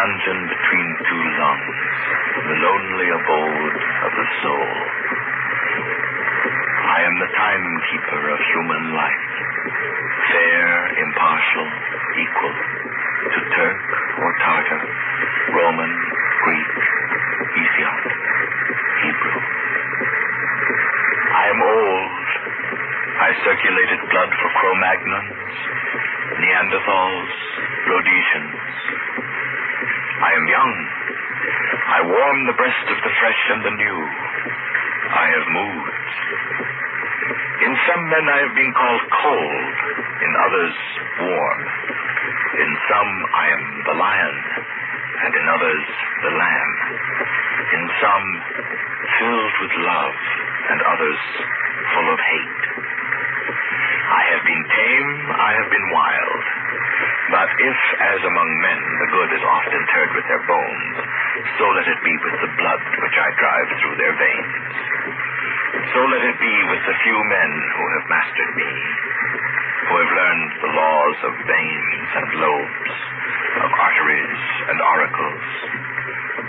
dungeon between two lungs, the lonely abode of the soul. I am the timekeeper of human life, fair, impartial, equal, to Turk or Tartar, Roman, Greek, Ethiop, Hebrew. I am old. I circulated blood for Cro-Magnons, Neanderthals, Rhodesians. I am young. I warm the breast of the fresh and the new. I have moods. In some men I have been called cold, in others warm. In some I am the lion, and in others the lamb. In some filled with love, and others full of hate. I have been tame, I have been wild. But if, as among men, the good is oft interred with their bones, so let it be with the blood which I drive through their veins. So let it be with the few men who have mastered me, who have learned the laws of veins and lobes, of arteries and auricles,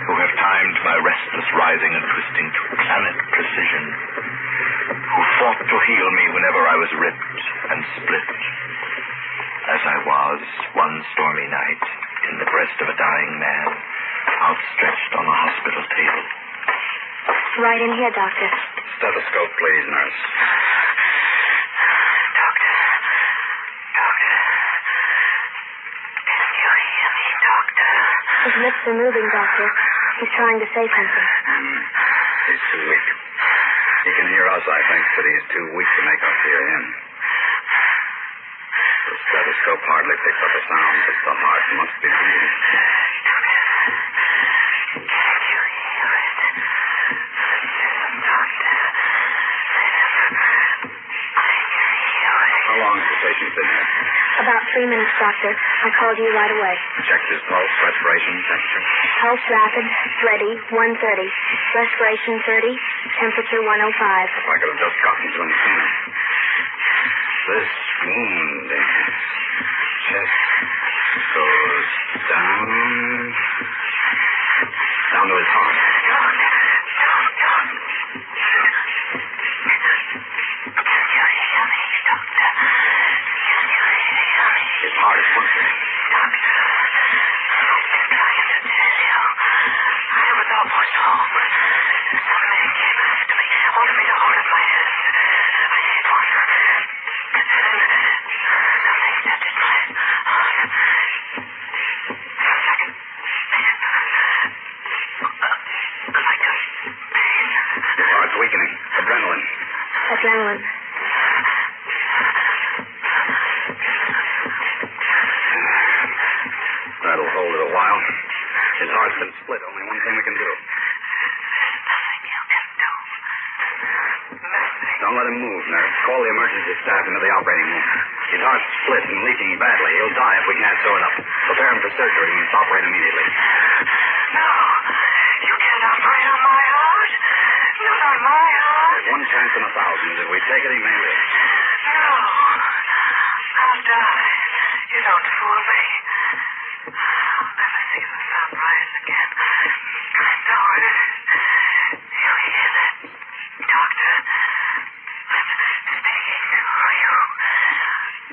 who have timed my restless rising and twisting to planet precision, who fought to heal me whenever I was ripped and split, as I was one stormy night in the breast of a dying man, outstretched on a hospital table. Right in here, Doctor. Stethoscope, please, nurse. Doctor. Can you hear me, Doctor? His lips are moving, Doctor. He's trying to say something. He's too weak. He can hear us, I think, but he's too weak to make us hear him. The stethoscope hardly picks up a sound, but the heart must be beating. Can you hear it? Listen, Doctor. Listen. I can hear it. How long has the patient been here? About 3 minutes, Doctor. I called you right away. Checked his pulse, respiration, temperature. Pulse rapid, ready, 130. Respiration 30, temperature 105. If I could have just gotten to him sooner. This wound in his chest goes down to his heart. Don't. Can you hear me, Doctor? Can you hear me? His heart is pumping. Doctor, I've been trying to tell you. I was almost home. Somebody came after me, ordered me to hold up my hand. I hit one. And then something stepped in my heart. Second, like a pain. His heart's weakening. Adrenaline. Adrenaline. That'll hold it a while. His heart's been split. Only one thing we can do. Nothing you can do. Nothing. Don't let him move, nurse. Call the emergency staff into the operating room. His heart's split and leaking badly. He'll die if we can't sew it up. Prepare him for surgery. We must operate immediately. No. You can't operate on my heart. Not on my heart. There's one chance in 1,000. If we take it, he may live. No. I'll die. You don't fool me. I'll never see the sun rise again. I know it. You hear that, Doctor? I'm speaking to you.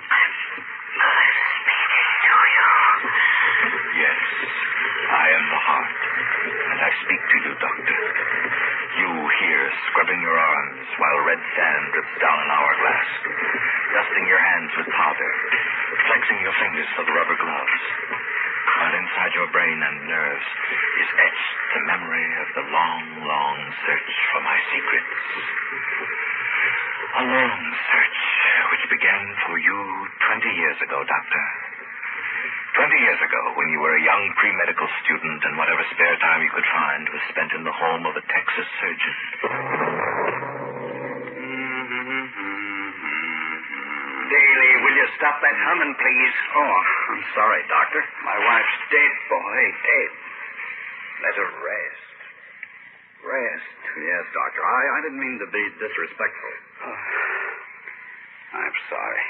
I'm speaking to you. Yes, I am the heart, and I speak to you, Doctor. You here, scrubbing your arms while red sand drips down an hourglass, dusting your hands with powder, flexing your fingers for the rubber gloves, while inside your brain and nerves is etched the memory of the long, long search for my secrets. A long search which began for you 20 years ago, Doctor. 20 years ago, when you were a young pre-medical student and whatever spare time you could find was spent in the home of a Texas surgeon. Daly, will you stop that humming, please? Oh, I'm sorry, Doctor. My wife's dead, boy, dead. Let her rest. Rest. Yes, Doctor. I didn't mean to be disrespectful. Oh, I'm sorry.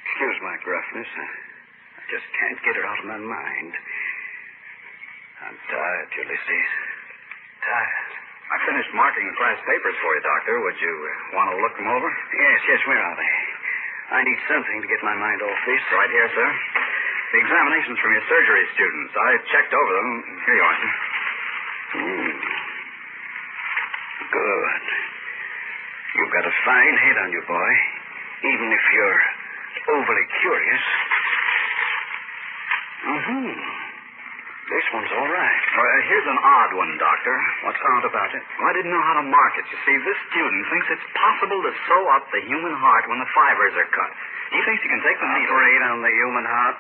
Excuse my gruffness. I just can't get her out of my mind. I'm tired, Ulysses. Tired. I finished marking the class papers for you, Doctor. Would you want to look them over? Yes, where are they? I need something to get my mind off this. Right here, sir. The examinations from your surgery students. I checked over them. Here you are, sir. Good. You've got a fine head on you, boy. Even if you're overly curious. This one's all right. Here's an odd one, Doctor. What's odd about it? Well, I didn't know how to mark it. You see, this student thinks it's possible to sew up the human heart when the fibers are cut. He thinks he can take the needle. Operate on the human heart?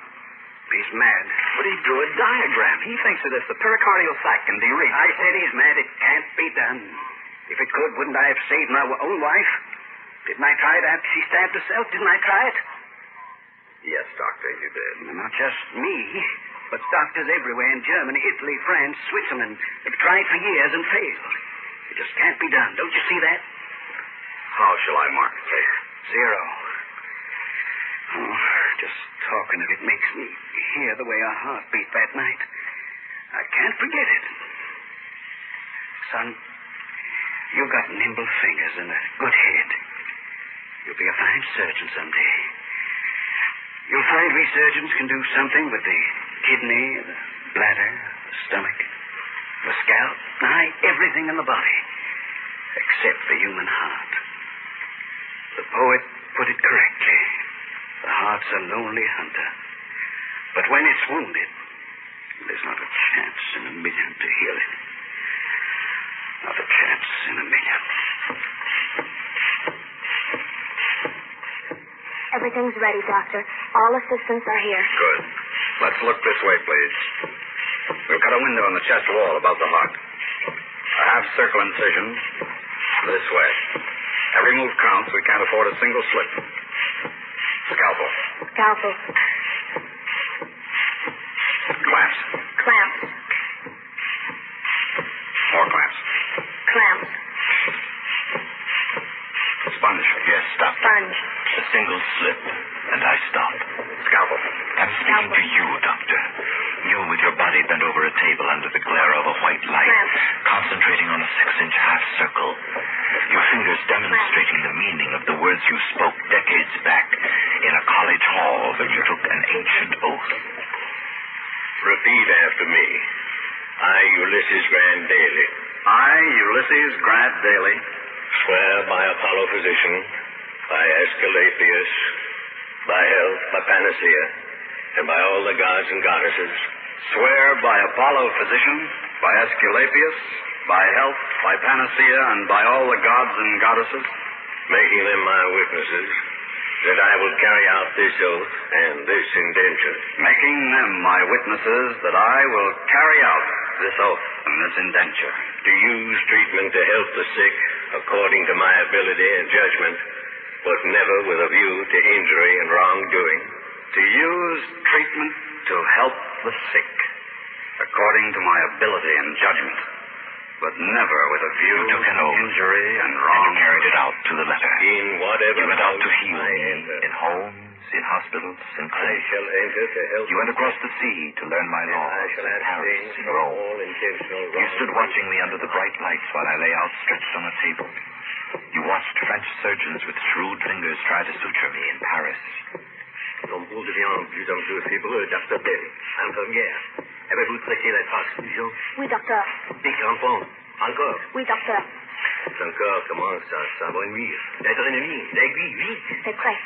He's mad. But he drew a diagram. He thinks that if the pericardial sac can be reached... I said he's mad. It can't be done. If it could, wouldn't I have saved my own wife? Didn't I try it after she stabbed herself? Didn't I try it? Yes, Doctor, you did. Not just me, but doctors everywhere in Germany, Italy, France, Switzerland have tried for years and failed. It just can't be done. Don't you see that? How shall I mark it, sir? 0. Oh, just talking of it makes me hear the way our heart beat that night. I can't forget it. Son, you've got nimble fingers and a good head. You'll be a fine surgeon someday. You'll find we surgeons can do something with the kidney, the bladder, the stomach, the scalp, nigh everything in the body, except the human heart. The poet put it correctly. The heart's a lonely hunter. But when it's wounded, there's not a chance in a million to heal it. Not a chance in a million. Everything's ready, Doctor. All assistants are here. Good. Let's look this way, please. We'll cut a window in the chest wall above the heart. A half-circle incision this way. Every move counts. We can't afford a single slip. Scalpel. Scalpel. Clamps. Clamps. More clamps. Clamps. Sponge. Yes, stop. Sponge. A single slip, and I stop. Scalpel. I'm speaking to you, Doctor. You with your body bent over a table under the glare of a white light, concentrating on a 6-inch half-circle. Your fingers demonstrating the meaning of the words you spoke decades back in a college hall when you took an ancient oath. Repeat after me. I, Ulysses Grant Daly. I, Ulysses Grant Daly. Swear by Apollo physician, by Aesculapius, by health, by panacea, and by all the gods and goddesses. Swear by Apollo physician, by Aesculapius, by health, by panacea, and by all the gods and goddesses. Making them my witnesses, that I will carry out this oath and this indenture. Making them my witnesses that I will carry out this oath and this indenture. To use treatment to help the sick according to my ability and judgment, but never with a view to injury and wrongdoing. To use treatment to help the sick according to my ability and judgment, but never with a view You took an to oath, injury and and wrong. you carried it out to the letter. In whatever You went out to house heal I me enter, in homes, in hospitals, in I clinics. shall enter to help You went across the sea to learn my and I laws shall in Paris, abstain in from Rome. all intentional You stood watching me under the bright lights while I lay outstretched on a table. You watched French surgeons with shrewd fingers try to suture me in Paris. Comme vous deviens plus en plus fibreux, Dr. Daly. Infirmière, avez-vous traité la transfusion? Oui, docteur. Des crampons. Encore. Oui, docteur. Son corps commence à s'abreuvoir. L'adrénaline, l'aiguille, vite. C'est prêt.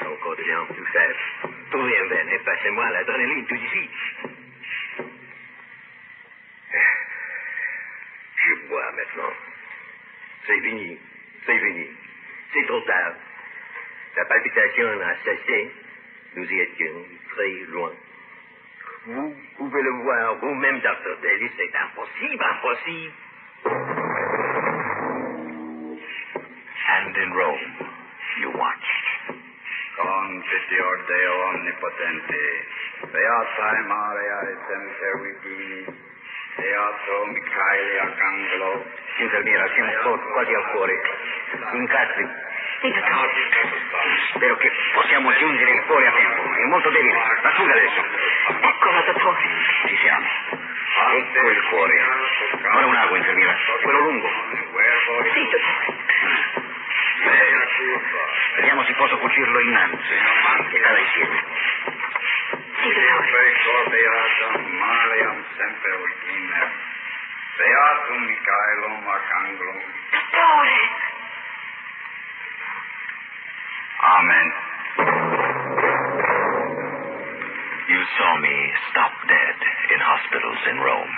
Son corps devient plus faible. Trouvez un veine et passez-moi l'adrénaline tout de suite. Je bois maintenant. C'est fini. C'est fini. C'est trop tard. La palpitation a cessé. Nous y étions très loin. Vous pouvez le voir vous-même, Dr. Daly. C'est impossible, impossible. And in Rome, you watched. Confiteor Deo omnipotente, beatae Maria et sempervigini, beato Michaele Arcangelo. Infermiera, siamo quasi al cuore. Incastri. Sì, dottore. Spero che possiamo giungere il cuore a tempo. È molto debole. Va su adesso. Eccola, dottore. Ci siamo. quel cuore. Ora un'acqua, infermiera. Quello lungo. Sì, dottore. Vediamo se posso cucirlo innanzi. E cada insieme. Sì, dottore. Maliam sempre ultime. Beatum Michaelum Arcangelum. Dottore. Amen. You saw me stop dead in hospitals in Rome.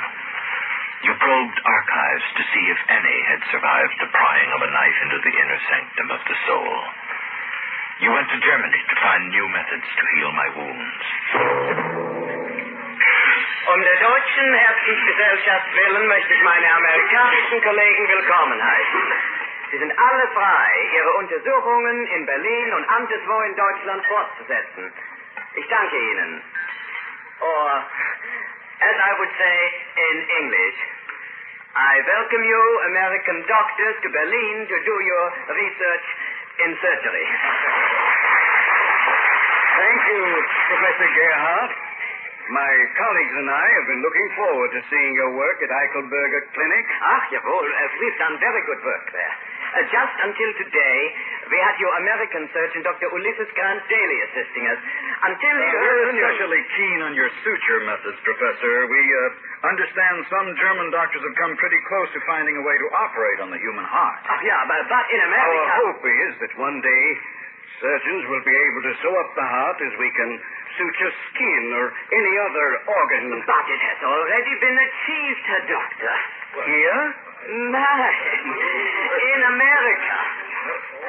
You probed archives to see if any had survived the prying of a knife into the inner sanctum of the soul. You went to Germany to find new methods to heal my wounds. Der Deutschen Herzensgesellschaft willen möchte ich meine amerikanischen Kollegen willkommen heißen. Sie sind alle frei, ihre Untersuchungen in Berlin und anderswo in Deutschland fortzusetzen. Ich danke Ihnen. Or, as I would say in English, I welcome you, American doctors, to Berlin to do your research in surgery. Thank you, Professor Gerhardt. My colleagues and I have been looking forward to seeing your work at Eichelberger Clinic. Ach, jawohl, we've done very good work there. Just until today, we had your American surgeon, Dr. Ulysses Grant Daly, assisting us. Until We're especially keen on your suture methods, Professor. We understand some German doctors have come pretty close to finding a way to operate on the human heart. Oh, yeah, but in America... Our hope is that one day surgeons will be able to sew up the heart as we can suture skin or any other organ. But it has already been achieved, Herr Doctor. Here? Nein, in America.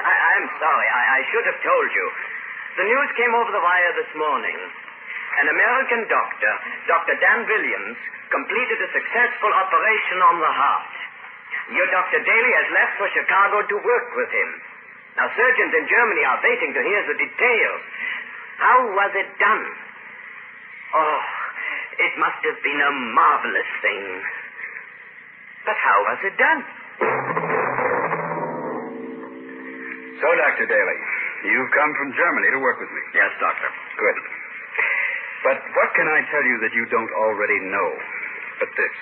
I'm sorry, I should have told you. The news came over the wire this morning. An American doctor, Dr. Dan Williams, completed a successful operation on the heart. Your Dr. Daly has left for Chicago to work with him. Now, surgeons in Germany are waiting to hear the details. How was it done? Oh, it must have been a marvelous thing. But how was it done? So, Dr. Daly, you've come from Germany to work with me. Yes, Doctor. Good. But what can I tell you that you don't already know? But this.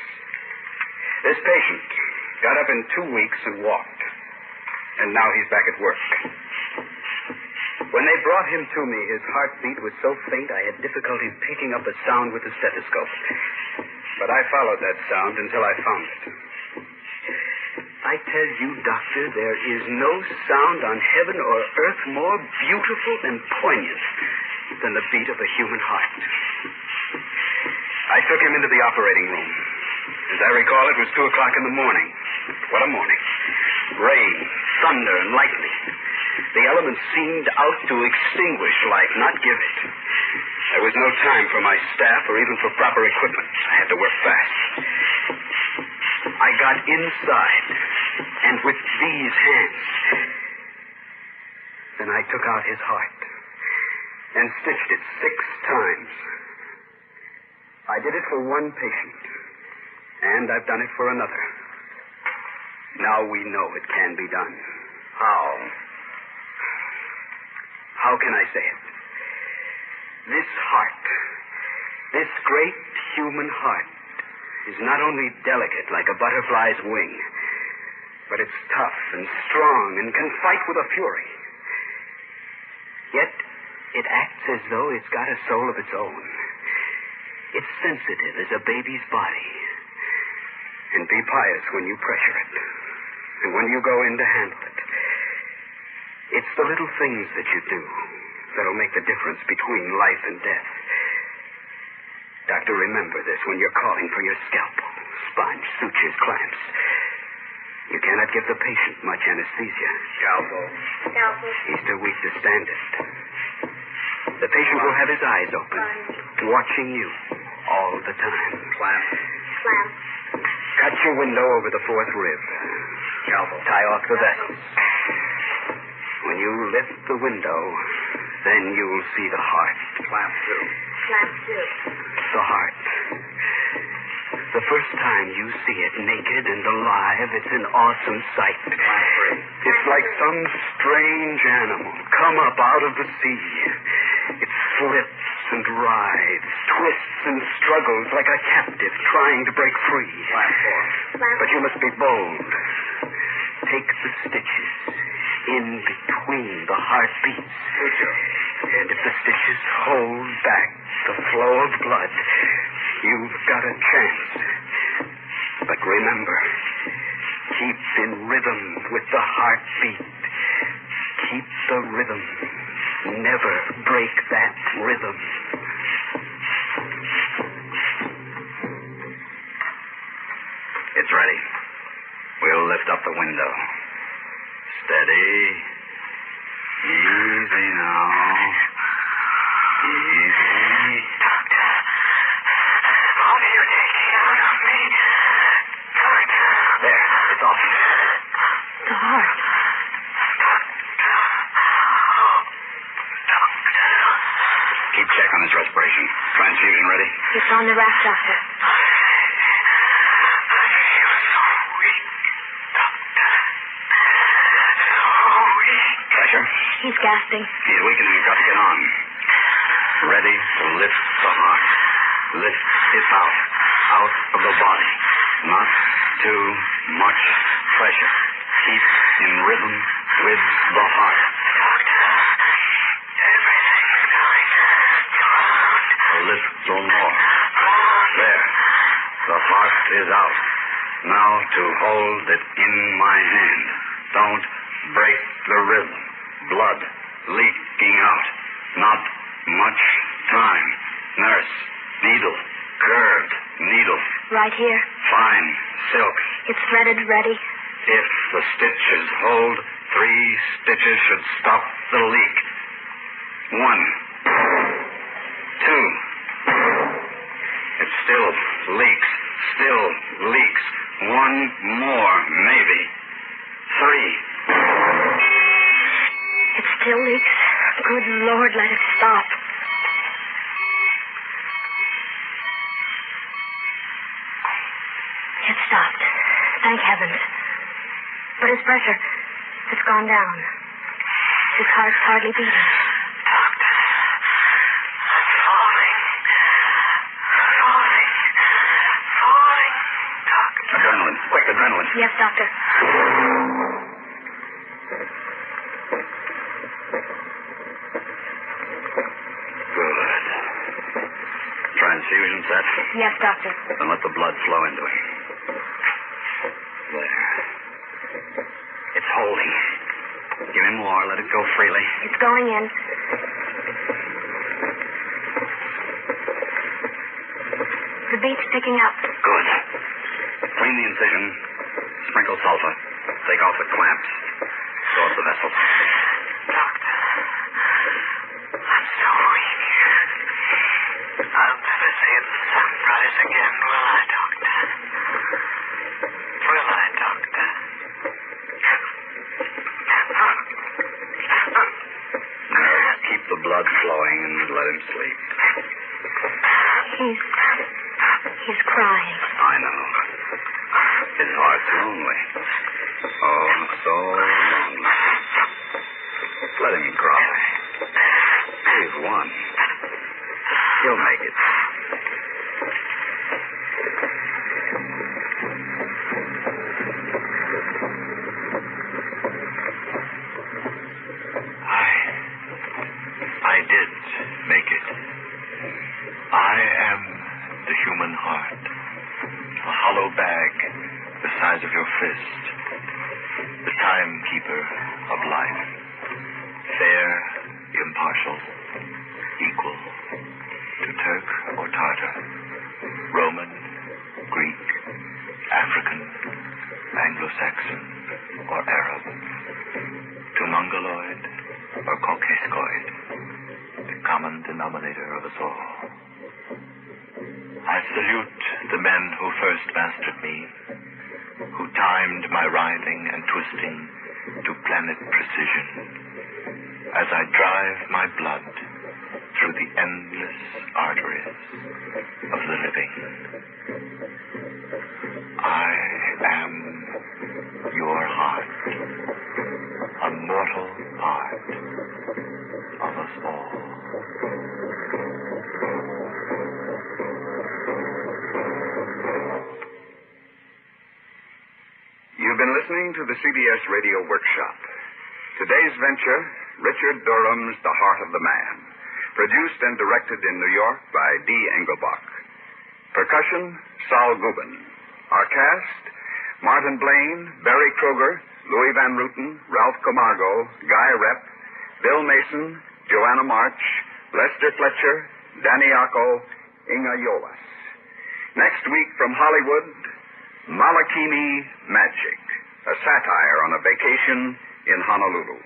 This patient got up in 2 weeks and walked. And now he's back at work. When they brought him to me, his heartbeat was so faint I had difficulty picking up a sound with the stethoscope. But I followed that sound until I found it. I tell you, Doctor, there is no sound on heaven or earth more beautiful and poignant than the beat of a human heart. I took him into the operating room. As I recall, it was 2 o'clock in the morning. What a morning. Rain, thunder, and lightning. The elements seemed out to extinguish life, not give it. There was no time for my staff or even for proper equipment. I had to work fast. I got inside, and with these hands, then I took out his heart and stitched it 6 times. I did it for one patient, and I've done it for another. Now we know it can be done. How? How can I say it? This heart, this great human heart, is not only delicate like a butterfly's wing, but it's tough and strong and can fight with a fury. Yet it acts as though it's got a soul of its own. It's sensitive as a baby's body. And be pious when you pressure it, and when you go in to handle it. It's the little things that you do that'll make the difference between life and death. Doctor, remember this when you're calling for your scalpel, sponge, sutures, clamps. You cannot give the patient much anesthesia. Scalpel. He's too weak to stand it. The patient will have his eyes open, watching you all the time. Clamp. Cut your window over the 4th rib. Scalpel. Tie off the vessels. When you lift the window, then you'll see the heart. Clamp too. The heart. The first time you see it naked and alive, it's an awesome sight. It's like some strange animal come up out of the sea. It slips and writhes, twists and struggles like a captive trying to break free. But you must be bold. Take the stitches in between the heartbeats. And if the stitches hold back the flow of blood, you've got a chance. But remember, keep in rhythm with the heartbeat. Keep the rhythm. Never break that rhythm. It's ready. We'll lift up the window. Steady. Easy now. Easy. Doctor, what are you taking out of me? Doctor. There, it's off. The heart. Keep check on his respiration. Transfusion ready? It's on the rack, Doctor. I feel so weak, Doctor. So weak. Pressure? He's gasping. He's weakening. You've got to get on. Ready to lift the heart. Lift it out. Out of the body. Not too much pressure. Keep in rhythm with the heart. Doctor, everything's going around. Lift some more. There. The heart is out. Now to hold it in my hand. Don't break the rhythm. Blood leaking out. Not much time. Nurse. Needle. Curved needle. Right here. Fine. Silk. It's threaded, ready. If the stitches hold, 3 stitches should stop the leak. 1. 2. It still leaks. Still leaks. 1 more, maybe. 3. It still leaks. Good Lord, let it stop. It stopped. Thank heavens. But his pressure, it's gone down. His heart's hardly beating. Doctor, I'm falling. Falling. Falling. Doctor. Adrenaline. Quick, adrenaline. Yes, Doctor. Good. Transfusion set? Yes, Doctor. Then let the blood flow into him. There. It's holding. Give him more. Let it go freely. It's going in. The beat's picking up. Good. Clean the incision. Sprinkle sulfur. Take off the clamps. Go up the vessel. Doctor, I'm so weak. I'll never see the sunrise again, will I, Doctor? Will I, Doctor? Nurse, keep the blood flowing and let him sleep. He's crying. I know. His heart's lonely. Oh, so lonely. Let him cry. He's won. He'll make it. I did make it. I am the human heart. A hollow bag the size of your fist. The timekeeper of life. Fair, impartial, equal to Turk or Tartar, Roman, Greek, African, Anglo-Saxon, or Arab, to Mongoloid or Caucasoid, the common denominator of us all. I salute the men who first mastered me, who timed my writhing and twisting to planet precision, as I drive my blood through the endless arteries of the living. I am your heart, a mortal part of us all. listening to the CBS Radio Workshop. Today's venture, Richard Durham's The Heart of the Man, produced and directed in New York by D. Engelbach. Percussion, Saul Gubin. Our cast, Martin Blaine, Barry Kruger, Louis Van Ruten, Ralph Camargo, Guy Rep, Bill Mason, Joanna March, Lester Fletcher, Danny Acco, Inga Yolas. Next week from Hollywood, Malihini Magic, a satire on a vacation in Honolulu.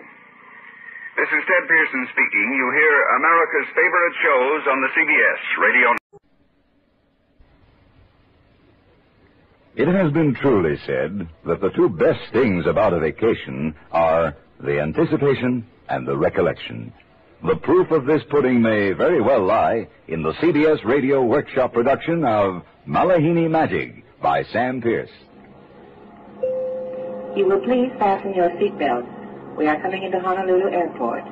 This is Ted Pearson speaking. You hear America's favorite shows on the CBS Radio. It has been truly said that the two best things about a vacation are the anticipation and the recollection. The proof of this pudding may very well lie in the CBS Radio Workshop production of Malihini Magic by Sam Pierce. You will please fasten your seatbelts. We are coming into Honolulu Airport.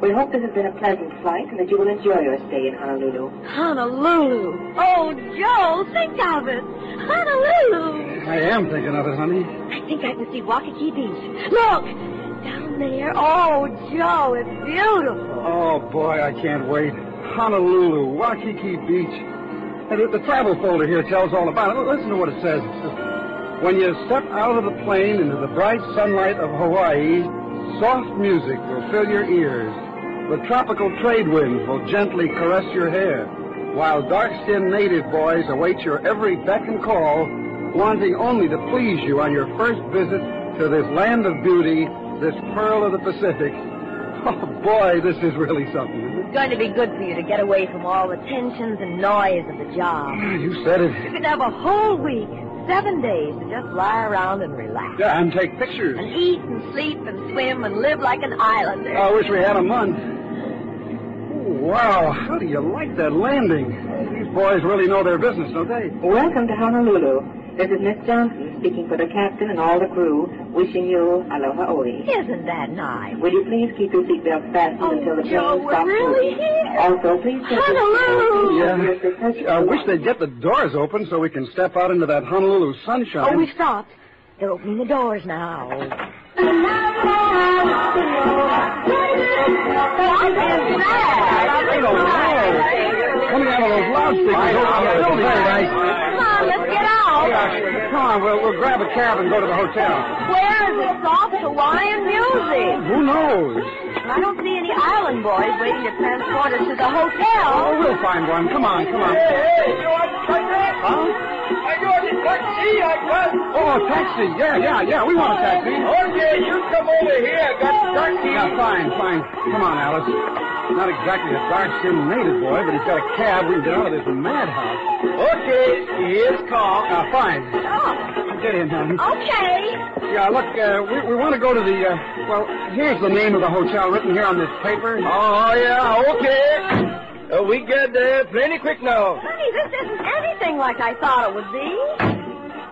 We hope this has been a pleasant flight and that you will enjoy your stay in Honolulu. Honolulu. Oh, Joe, think of it. Honolulu. I am thinking of it, honey. I think I can see Waikiki Beach. Look, down there. Oh, Joe, it's beautiful. Oh, boy, I can't wait. Honolulu, Waikiki Beach. And the travel folder here tells all about it. Listen to what it says. It says, when you step out of the plane into the bright sunlight of Hawaii, soft music will fill your ears. The tropical trade winds will gently caress your hair, while dark-skinned native boys await your every beck and call, wanting only to please you on your first visit to this land of beauty, this pearl of the Pacific. Oh, boy, this is really something, isn't it? It's going to be good for you to get away from all the tensions and noise of the job. You said it. You could have a whole week, 7 days, to just lie around and relax. Yeah, and take pictures. And eat and sleep and swim and live like an islander. I wish we had a month. Oh, wow, how do you like that landing? These boys really know their business, don't they? Welcome to Honolulu. This is Miss Johnson speaking for the captain and all the crew, wishing you aloha oi. Isn't that nice? Will you please keep your seatbelts fastened until the plane Joe, stops we're really moving? here. Also, please take Honolulu! Yeah. I wish they'd get the doors open so we can step out into that Honolulu sunshine. Oh, we stopped. They're opening the doors now. What is that? I don't know. Coming out of those loudspeakers over the building. Come on, let's get out. Yeah, come on, we'll grab a cab and go to the hotel. Where is the soft Hawaiian music? Who knows? I don't see any island boys waiting to transport us to the hotel. Oh, we'll find one. Come on, come on. Hey, you want a taxi? Huh? I got a taxi, I got. Oh, a taxi. Yeah, we want a taxi. Okay, you come over here. I got a taxi. Yeah, fine. Come on, Alice. Not exactly a dark-skinned native boy, but he's got a cab. We can get out of this madhouse. Okay, here's car. Fine. Oh. Get in, honey. Okay. Yeah, look, we want to go to the, well, here's the name of the hotel written here on this paper. Oh, yeah, okay. We get there plenty quick now. Honey, this isn't anything like I thought it would be.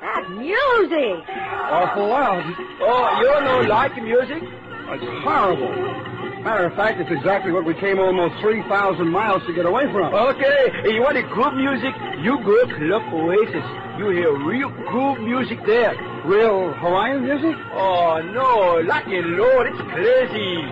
That music. Awful loud. Oh, you don't like music? It's horrible. Matter of fact, it's exactly what we came almost 3,000 miles to get away from. Okay, you want a good music? You go Club Oasis. You hear real good music there. Real Hawaiian music? Oh, no, lucky Lord, it's crazy.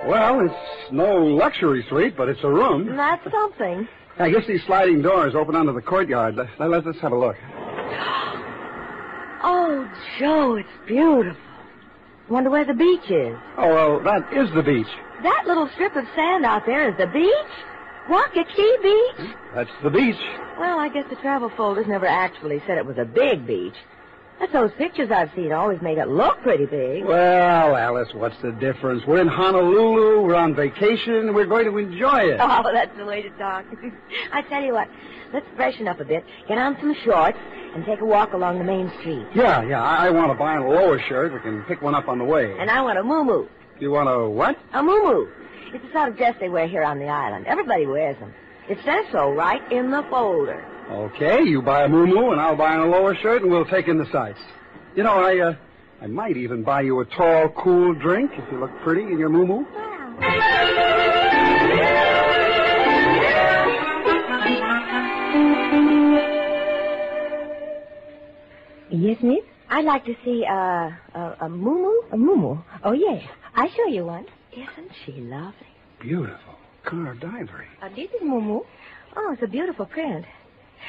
Well, it's no luxury suite, but it's a room. That's something. I guess these sliding doors open onto the courtyard. Let's have a look. Oh, Joe, it's beautiful. Wonder where the beach is. Oh, well, that is the beach. That little strip of sand out there is the beach? Waikiki Beach? That's the beach. Well, I guess the travel folders never actually said it was a big beach. That's those pictures I've seen always make it look pretty big. Well, Alice, what's the difference? We're in Honolulu, we're on vacation, we're going to enjoy it. Oh, that's the way to talk. I tell you what, let's freshen up a bit, get on some shorts, and take a walk along the main street. Yeah, I want to buy a lower shirt. We can pick one up on the way. And I want a muumuu. You want a what? A muumuu. It's the sort of dress they wear here on the island. Everybody wears them. It says so right in the folder. Okay, you buy a muumuu and I'll buy a lower shirt and we'll take in the sights. You know, I might even buy you a tall, cool drink if you look pretty in your muumuu. Wow. Yes, miss? I'd like to see a moo-moo. A moo-moo? Oh, yes. I'll show you one. Isn't she lovely? Beautiful. Carved ivory. This is moo-moo. Oh, it's a beautiful print.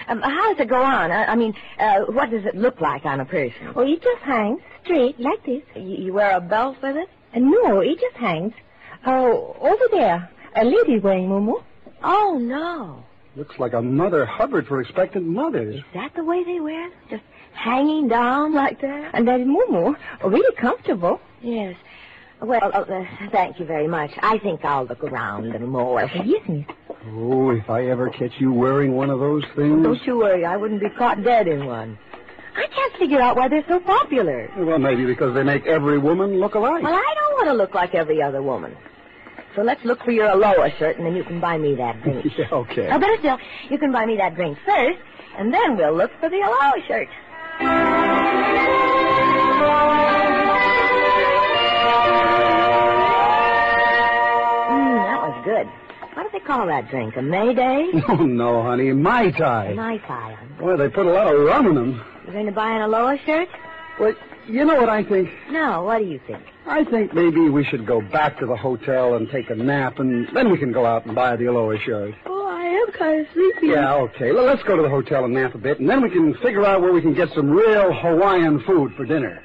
How does it go on? What does it look like on a person? Oh, it just hangs straight like this. You wear a belt with it? No, it just hangs. Oh, over there. A lady's wearing moo-moo. Oh, no. Looks like a Mother Hubbard for expectant mothers. Is that the way they wear it? Just hanging down like that? And that moo-moo. Really comfortable. Yes. Well, thank you very much. I think I'll look around a little more. Yes, miss. Oh, if I ever catch you wearing one of those things... Don't you worry. I wouldn't be caught dead in one. I can't figure out why they're so popular. Well, maybe because they make every woman look alike. Well, I don't want to look like every other woman. So let's look for your Aloha shirt, and then you can buy me that drink. Yeah, okay. Oh, better still, you can buy me that drink first, and then we'll look for the Aloha shirt. That was good. What do they call that drink? A Mayday? Oh, no, honey. Mai Tai. Mai Tai. Boy, they put a lot of rum in them. You going to buy an Aloha shirt? Well, you know what I think? No, what do you think? I think maybe we should go back to the hotel and take a nap, and then we can go out and buy the Aloha shirt. Oh, I am kind of sleepy. Yeah, okay. Let's go to the hotel and nap a bit, and then we can figure out where we can get some real Hawaiian food for dinner.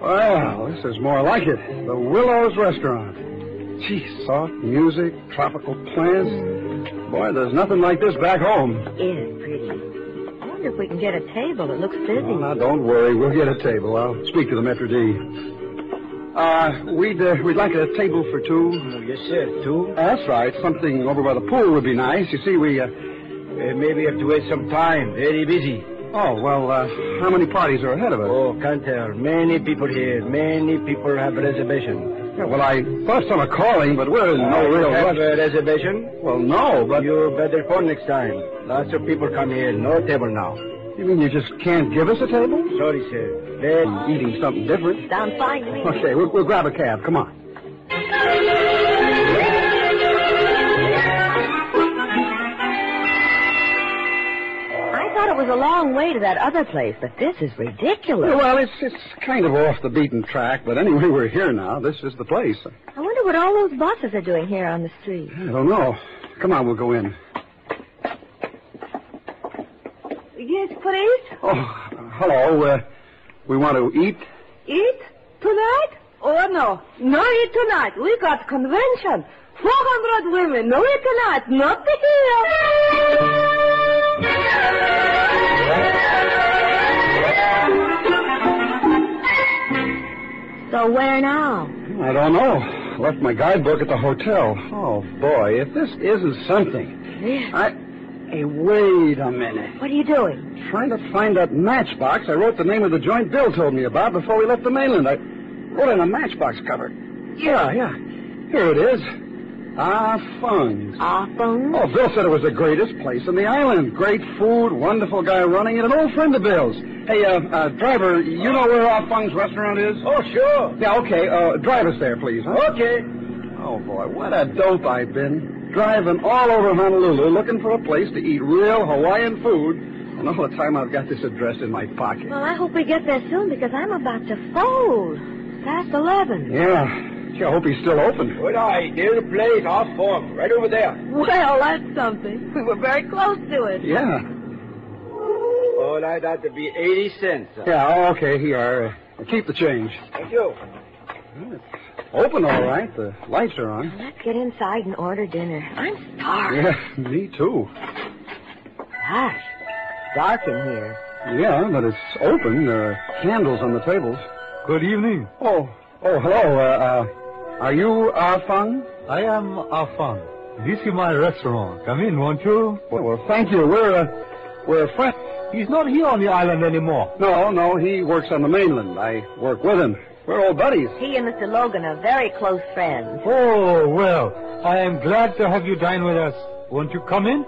Well, this is more like it. The Willows Restaurant. Gee, soft music, tropical plants. Boy, there's nothing like this back home. It's pretty. I wonder if we can get a table. It looks busy. Oh, now, don't worry. We'll get a table. I'll speak to the maitre d'. We'd like a table for two. Yes, sir. Two? That's right. Something over by the pool would be nice. You see, maybe have to wait some time. Very busy. Oh, well, how many parties are ahead of us? Oh, can't tell. Many people here. Many people have reservation. Yeah, well, I thought some are calling, but we're in no real have rush. a reservation? Well, no, but... You better phone next time. Lots of people come here. No table now. You mean you just can't give us a table? Sorry, sir. I'm eating something different. Sounds fine to me. Okay, we'll grab a cab. Come on. It was a long way to that other place, but this is ridiculous. Well, it's kind of off the beaten track, but anyway, we're here now. This is the place. I wonder what all those buses are doing here on the street. I don't know. Come on, we'll go in. Yes, please? Oh, hello. We want to eat. Eat? Tonight? Oh, no. No eat tonight. We got convention. 400 women. No eat tonight. Not here. So where now? I don't know. Left my guidebook at the hotel. Oh, boy, if this isn't something. Yeah. Hey, wait a minute. What are you doing? Trying to find that matchbox I wrote the name of the joint Bill told me about before we left the mainland. I wrote in a matchbox cover. Yeah. Here it is. Ah Fung's. Ah Fung's? Oh, Bill said it was the greatest place in the island. Great food, wonderful guy running it, an old friend of Bill's. Hey, driver, you know where Ah Fung's restaurant is? Oh, sure. Yeah, okay. Drive us there, please. Huh? Okay. Oh, boy, what a dope I've been. Driving all over Honolulu looking for a place to eat real Hawaiian food, and all the time I've got this address in my pocket. Well, I hope we get there soon because I'm about to fold. Past 11. Yeah. Gee, I hope he's still open. Good eye. There's a place, our farm, right over there. Well, that's something. We were very close to it. Yeah. Oh, that ought to be 80 cents. Yeah, okay, here. Keep the change. Thank you. Well, it's open all right. The lights are on. Let's get inside and order dinner. I'm starved. Yeah, me too. Gosh, it's dark in here. Yeah, but it's open. There are candles on the tables. Good evening. Oh, hello. Are you Ah Fung? I am Ah Fung. This is my restaurant. Come in, won't you? Well, thank you. We're friends. He's not here on the island anymore. No, he works on the mainland. I work with him. We're old buddies. He and Mr. Logan are very close friends. Oh, well, I am glad to have you dine with us. Won't you come in?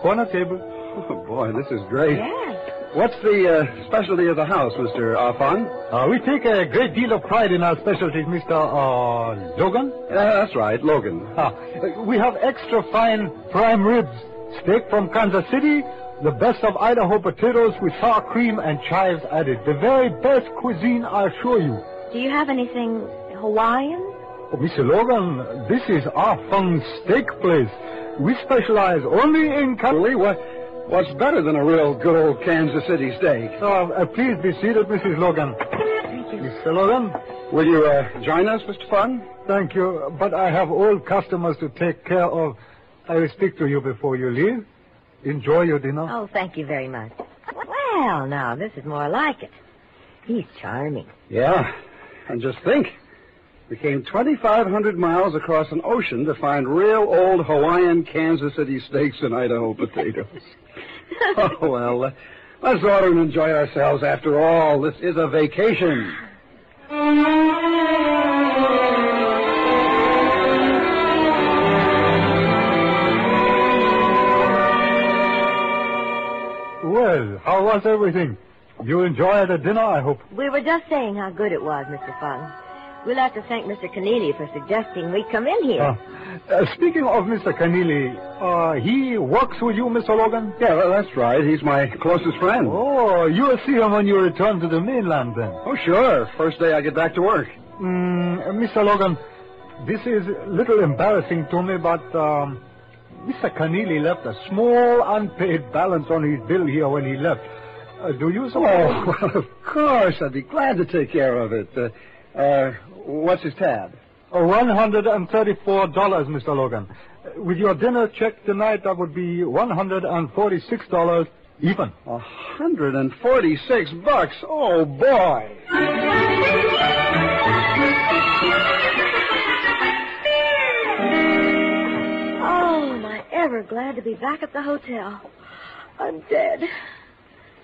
Corner table. Oh, boy, this is great. Yes. What's the specialty of the house, Mr. Arfon? We take a great deal of pride in our specialties, Mr. Logan. That's right, Logan. We have extra fine prime ribs, steak from Kansas City, the best of Idaho potatoes with sour cream and chives added. The very best cuisine, I assure you. Do you have anything Hawaiian? Oh, Mr. Logan, this is our fun steak place. We specialize only in... What's better than a real good old Kansas City steak? Please be seated, Mrs. Logan. Thank you. Mr. Logan? Will you join us, Mr. Fun? Thank you, but I have old customers to take care of. I will speak to you before you leave. Enjoy your dinner. Oh, thank you very much. Well, now, this is more like it. He's charming. Yeah, and just think. We came 2,500 miles across an ocean to find real old Hawaiian Kansas City steaks and Idaho potatoes. Oh, well, let's order and enjoy ourselves. After all, this is a vacation. Well, how was everything? You enjoyed the dinner, I hope? We were just saying how good it was, Mr. Fun. We'll have to thank Mr. Keneally for suggesting we come in here. Speaking of Mr. Keneally, he works with you, Mr. Logan? Yeah, well, that's right. He's my closest friend. Oh, you'll see him when you return to the mainland, then. Oh, sure. First day I get back to work. Mr. Logan, this is a little embarrassing to me, but Mr. Keneally left a small unpaid balance on his bill here when he left. Do you suppose? Oh, well, of course. I'd be glad to take care of it. What's his tab? $134, Mr. Logan. With your dinner check tonight, that would be $146 even. $146? Oh, boy. Oh, am I ever glad to be back at the hotel. I'm dead. Do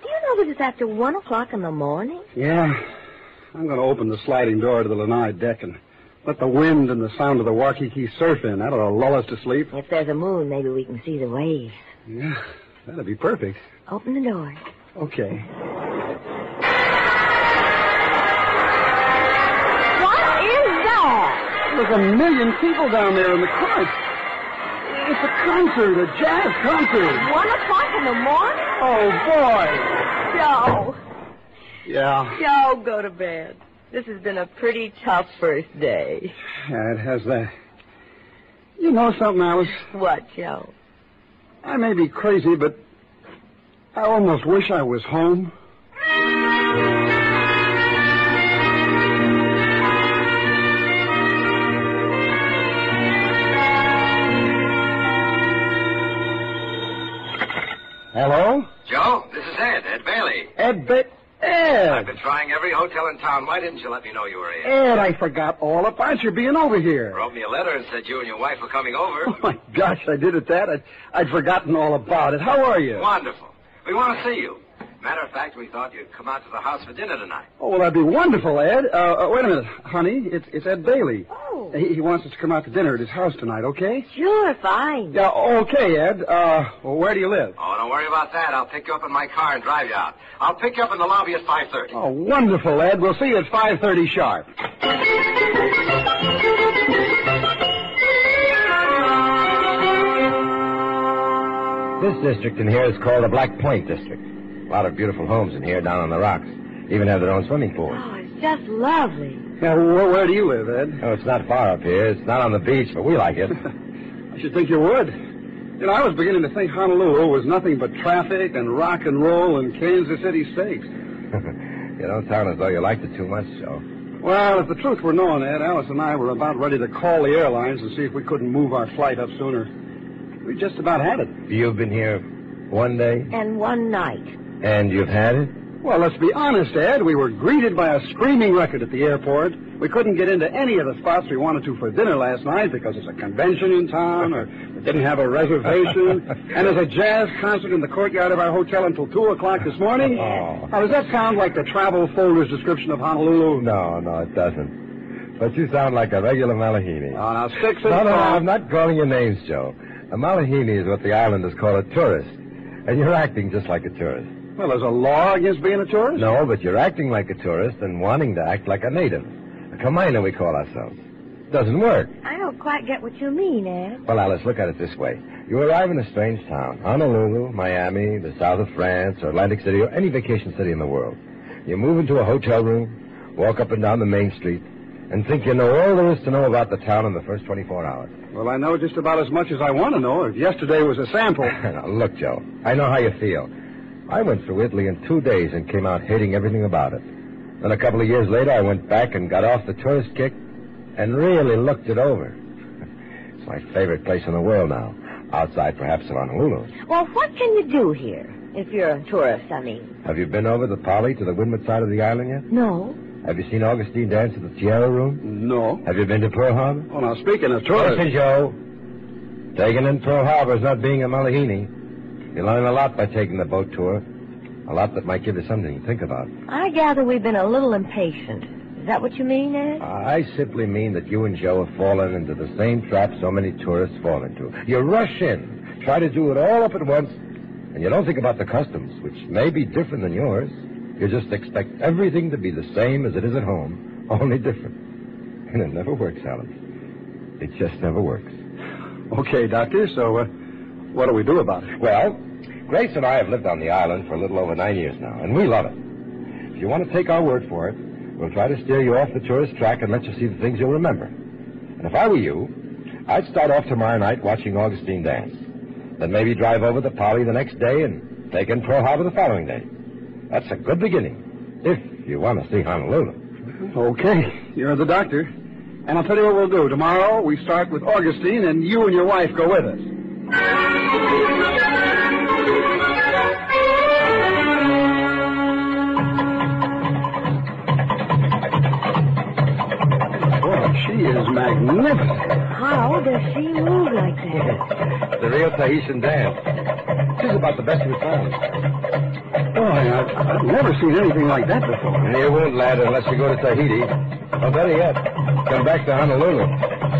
you know that it's after 1 o'clock in the morning? Yeah. I'm going to open the sliding door to the lanai deck and let the wind and the sound of the Waikiki surf in. That'll lull us to sleep. If there's a moon, maybe we can see the waves. Yeah, that'd be perfect. Open the door. Okay. What is that? There's 1 million people down there in the court. It's a concert, a jazz concert. 1 o'clock in the morning? Oh, boy. Joe. Yeah. Joe, go to bed. This has been a pretty tough first day. Yeah, it has that. You know something, Alice? What, Joe? I may be crazy, but I almost wish I was home. Hello? Joe, this is Ed Bailey. Ed. I've been trying every hotel in town. Why didn't you let me know you were here? Ed, I forgot all about you being over here. Wrote me a letter and said you and your wife were coming over. Oh, my gosh, I did it that. I'd forgotten all about it. How are you? Wonderful. We want to see you. Matter of fact, we thought you'd come out to the house for dinner tonight. Oh, well, that'd be wonderful, Ed. Wait a minute, honey. It's Ed Bailey. Oh. He wants us to come out to dinner at his house tonight, okay? Sure, fine. Yeah, okay, Ed. Well, where do you live? Oh, don't worry about that. I'll pick you up in my car and drive you out. I'll pick you up in the lobby at 5:30. Oh, wonderful, Ed. We'll see you at 5:30 sharp. This district in here is called the Black Point District. A lot of beautiful homes in here down on the rocks. Even have their own swimming pools. Oh, it's just lovely. Now, where do you live, Ed? Oh, it's not far up here. It's not on the beach, but we like it. I should think you would. You know, I was beginning to think Honolulu was nothing but traffic and rock and roll and Kansas City steaks. You don't sound as though you liked it too much, Joe. Well, if the truth were known, Ed, Alice and I were about ready to call the airlines and see if we couldn't move our flight up sooner. We just about had it. You've been here one day? And one night. And you've had it? Well, let's be honest, Ed. We were greeted by a screaming record at the airport. We couldn't get into any of the spots we wanted to for dinner last night because there's a convention in town or we didn't have a reservation. And there's a jazz concert in the courtyard of our hotel until 2 o'clock this morning. Oh. Now, does that sound like the travel folder's description of Honolulu? No, it doesn't. But you sound like a regular Malihini. Oh, now, 6 and No, I'm not calling you names, Joe. A Malihini is what the islanders call a tourist. And you're acting just like a tourist. Well, there's a law against being a tourist? No, but you're acting like a tourist and wanting to act like a native. A Kamina, we call ourselves. Doesn't work. I don't quite get what you mean, Ed. Well, Alice, look at it this way. You arrive in a strange town, Honolulu, Miami, the south of France, or Atlantic City, or any vacation city in the world. You move into a hotel room, walk up and down the main street, and think you know all there is to know about the town in the first 24 hours. Well, I know just about as much as I want to know. If yesterday was a sample. Now, look, Joe, I know how you feel. I went through Italy in 2 days and came out hating everything about it. Then a couple of years later, I went back and got off the tourist kick and really looked it over. It's my favorite place in the world now, outside perhaps of Honolulu. Well, what can you do here, if you're a tourist, I mean? Have you been over the Polly to the windward side of the island yet? No. Have you seen Augustine dance at the Tierra Room? No. Have you been to Pearl Harbor? Oh, now, speaking of tourists... Listen, Joe. Taking in Pearl Harbor is not being a Malihini. You learn a lot by taking the boat tour. A lot that might give you something to think about. I gather we've been a little impatient. Is that what you mean, Ed? I simply mean that you and Joe have fallen into the same trap so many tourists fall into. You rush in, try to do it all up at once, and you don't think about the customs, which may be different than yours. You just expect everything to be the same as it is at home, only different. And it never works, Alan. It just never works. Okay, Doctor, so what do we do about it? Well, Grace and I have lived on the island for a little over 9 years now, and we love it. If you want to take our word for it, we'll try to steer you off the tourist track and let you see the things you'll remember. And if I were you, I'd start off tomorrow night watching Augustine dance. Then maybe drive over the Polly the next day and take in Pearl Harbor the following day. That's a good beginning, if you want to see Honolulu. Okay, you're the doctor. And I'll tell you what we'll do. Tomorrow we start with Augustine, and you and your wife go with us. Boy, she is magnificent. How does she move like that? The real Tahitian dance. She's about the best we've found. Boy, I've never seen anything like that before. You won't, lad, unless you go to Tahiti. Or better yet, come back to Honolulu.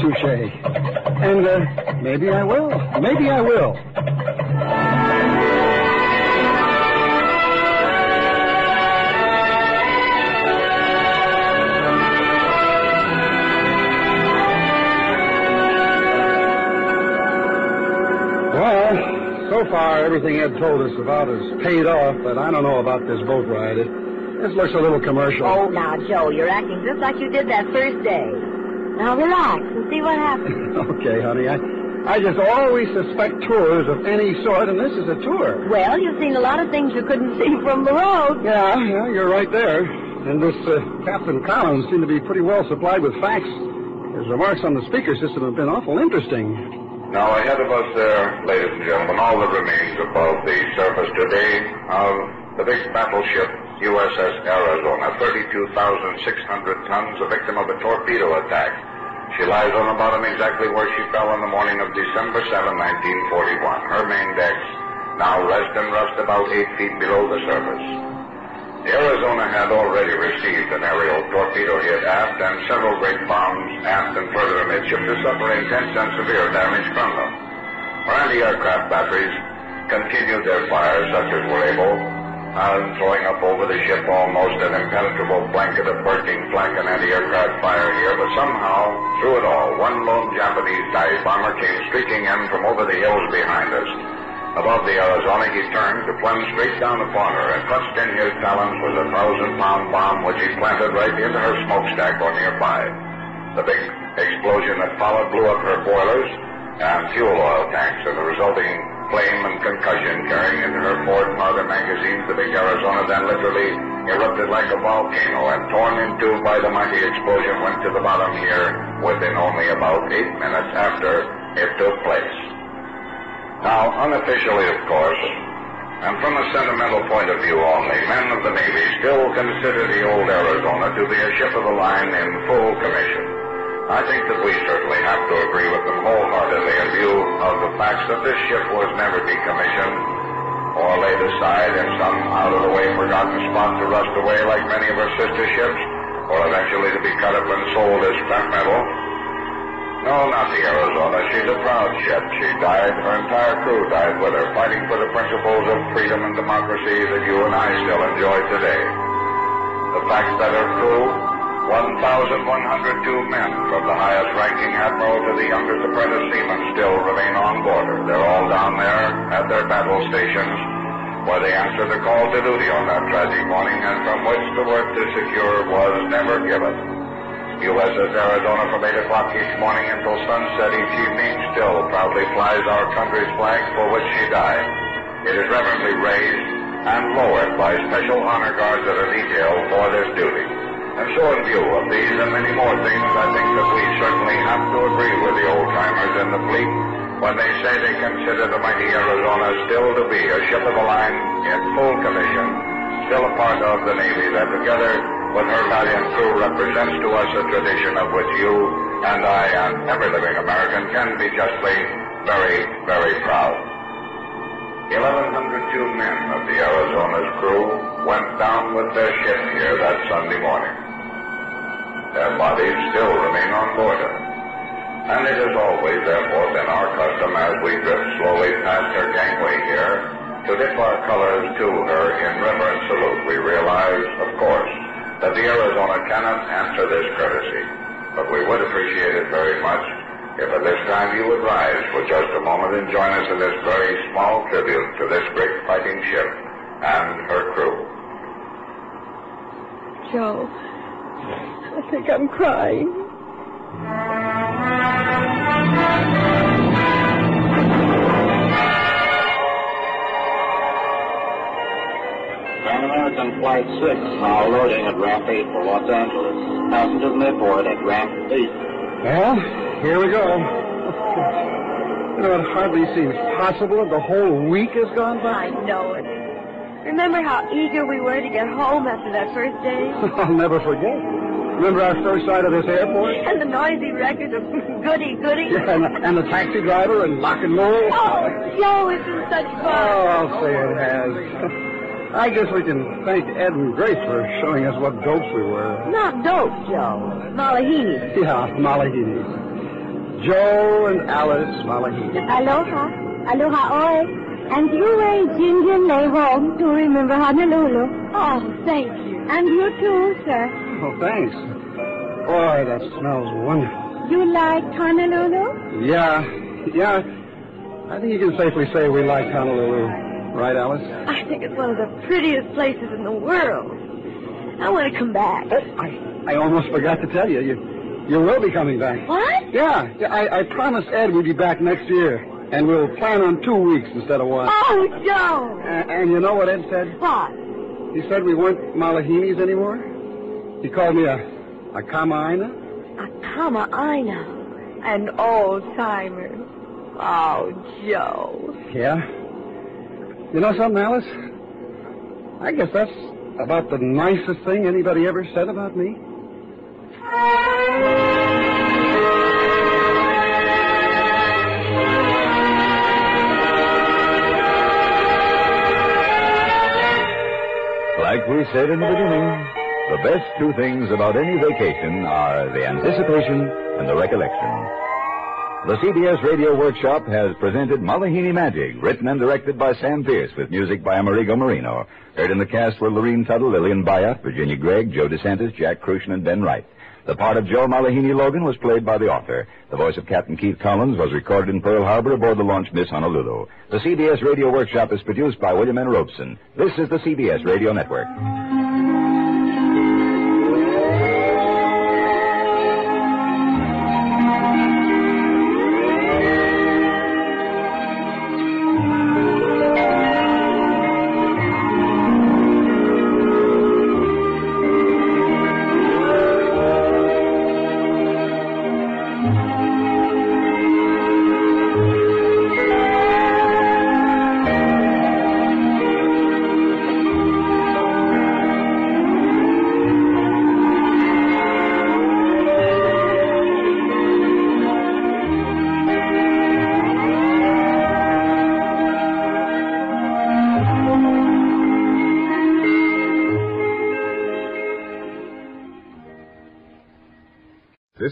Touche. And maybe I will. Maybe I will. Well, so far everything Ed told us about is paid off, but I don't know about this boat ride. This looks a little commercial. Oh, now, Joe, you're acting just like you did that first day. Now, relax and see what happens. Okay, honey. I just always suspect tours of any sort, and this is a tour. Well, you've seen a lot of things you couldn't see from the road. Yeah, you're right there. And this Captain Collins seemed to be pretty well supplied with facts. His remarks on the speaker system have been awful interesting. Now, ahead of us there, ladies and gentlemen, all that remains above the surface today of the big battleship USS Arizona, 32,600 tons, a victim of a torpedo attack. She lies on the bottom exactly where she fell on the morning of December 7, 1941. Her main decks now rest and rust about 8 feet below the surface. The Arizona had already received an aerial torpedo hit aft and several great bombs aft and further amidship to suffer intense and severe damage from them. Her anti-aircraft batteries continued their fire such as were able, and throwing up over the ship almost an impenetrable blanket of bursting flak and anti-aircraft fire here, but somehow, through it all, one lone Japanese dive bomber came streaking in from over the hills behind us. Above the Arizona, he turned to plunge straight down upon her, and clutched in his talons was a 1,000-pound bomb which he planted right into her smokestack or nearby. The big explosion that followed blew up her boilers and fuel oil tanks, and the resulting flame and concussion carrying into her forward and other magazines, the big Arizona then literally erupted like a volcano, and torn in two by the mighty explosion went to the bottom here within only about 8 minutes after it took place. Now, unofficially, of course, and from a sentimental point of view only, men of the Navy still consider the old Arizona to be a ship of the line in full commission. I think that we certainly have to agree with them wholeheartedly in view of the facts that this ship was never decommissioned or laid aside in some out-of-the-way forgotten spot to rust away like many of our sister ships, or eventually to be cut up and sold as scrap metal. No, not the Arizona. She's a proud ship. She died, her entire crew died with her, fighting for the principles of freedom and democracy that you and I still enjoy today. The fact that her crew, 1,102 men, from the highest-ranking admiral to the youngest apprentice seaman, still remain on board her. They're all down there at their battle stations, where they answered the call to duty on that tragic morning, and from which the word to secure was never given. USS Arizona from 8 o'clock each morning until sunset each evening still proudly flies our country's flag for which she died. It is reverently raised and lowered by special honor guards that are detailed for this duty. And so in view of these and many more things, I think that we certainly have to agree with the old-timers in the fleet when they say they consider the mighty Arizona still to be a ship of the line in full commission, still a part of the Navy that together with her valiant crew represents to us a tradition of which you and I and every living American can be justly very, very proud. 1,102 men of the Arizona's crew went down with their ship here that Sunday morning. Their bodies still remain on board her. And it has always, therefore, been our custom as we drift slowly past her gangway here to dip our colors to her in reverent salute. We realize, of course, that the Arizona cannot answer this courtesy, but we would appreciate it very much if at this time you would rise for just a moment and join us in this very small tribute to this great fighting ship and her crew. Joe, I think I'm crying. Pan American Flight 6 now loading at ramp 8 for Los Angeles. Passengers may board at ramp 8. Well, here we go. You know, it hardly seems possible that the whole week has gone by. I know it. Remember how eager we were to get home after that first day? I'll never forget. Remember our first sight of this airport? And the noisy record of goody. Yeah, and the taxi driver and lock and roll. Oh, Joe, it's been such fun. Oh, I'll say it has. I guess we can thank Ed and Grace for showing us what dopes we were. Not dopes, Joe. Malihini. Yeah, Malihini. Joe and Alice Malihini. Aloha. Aloha, oi. And you a Ginger lay home to remember Honolulu. Oh, thank you. And you too, sir. Oh, thanks. Boy, that smells wonderful. You liked Honolulu? Yeah. I think you can safely say we liked Honolulu. Right, Alice? I think it's one of the prettiest places in the world. I want to come back. Oh, I almost forgot to tell you. You will be coming back. What? Yeah, I promised Ed we'd be back next year. And we'll plan on 2 weeks instead of 1. Oh, Joe! And you know what Ed said? What? He said we weren't Malihinis anymore. He called me a Kama'aina. A Kama'aina. An old-timer. Oh, Joe. Yeah? You know something, Alice? I guess that's about the nicest thing anybody ever said about me. Like we said in the beginning, the best two things about any vacation are the anticipation and the recollection. The CBS Radio Workshop has presented Malihini Magic, written and directed by Sam Pierce, with music by Amerigo Marino. Heard in the cast were Lorene Tuttle, Lillian Bayat, Virginia Gregg, Joe DeSantis, Jack Crucian, and Ben Wright. The part of Joe Malihini Logan was played by the author. The voice of Captain Keith Collins was recorded in Pearl Harbor aboard the launch Miss Honolulu. The CBS Radio Workshop is produced by William N. Robeson. This is the CBS Radio Network.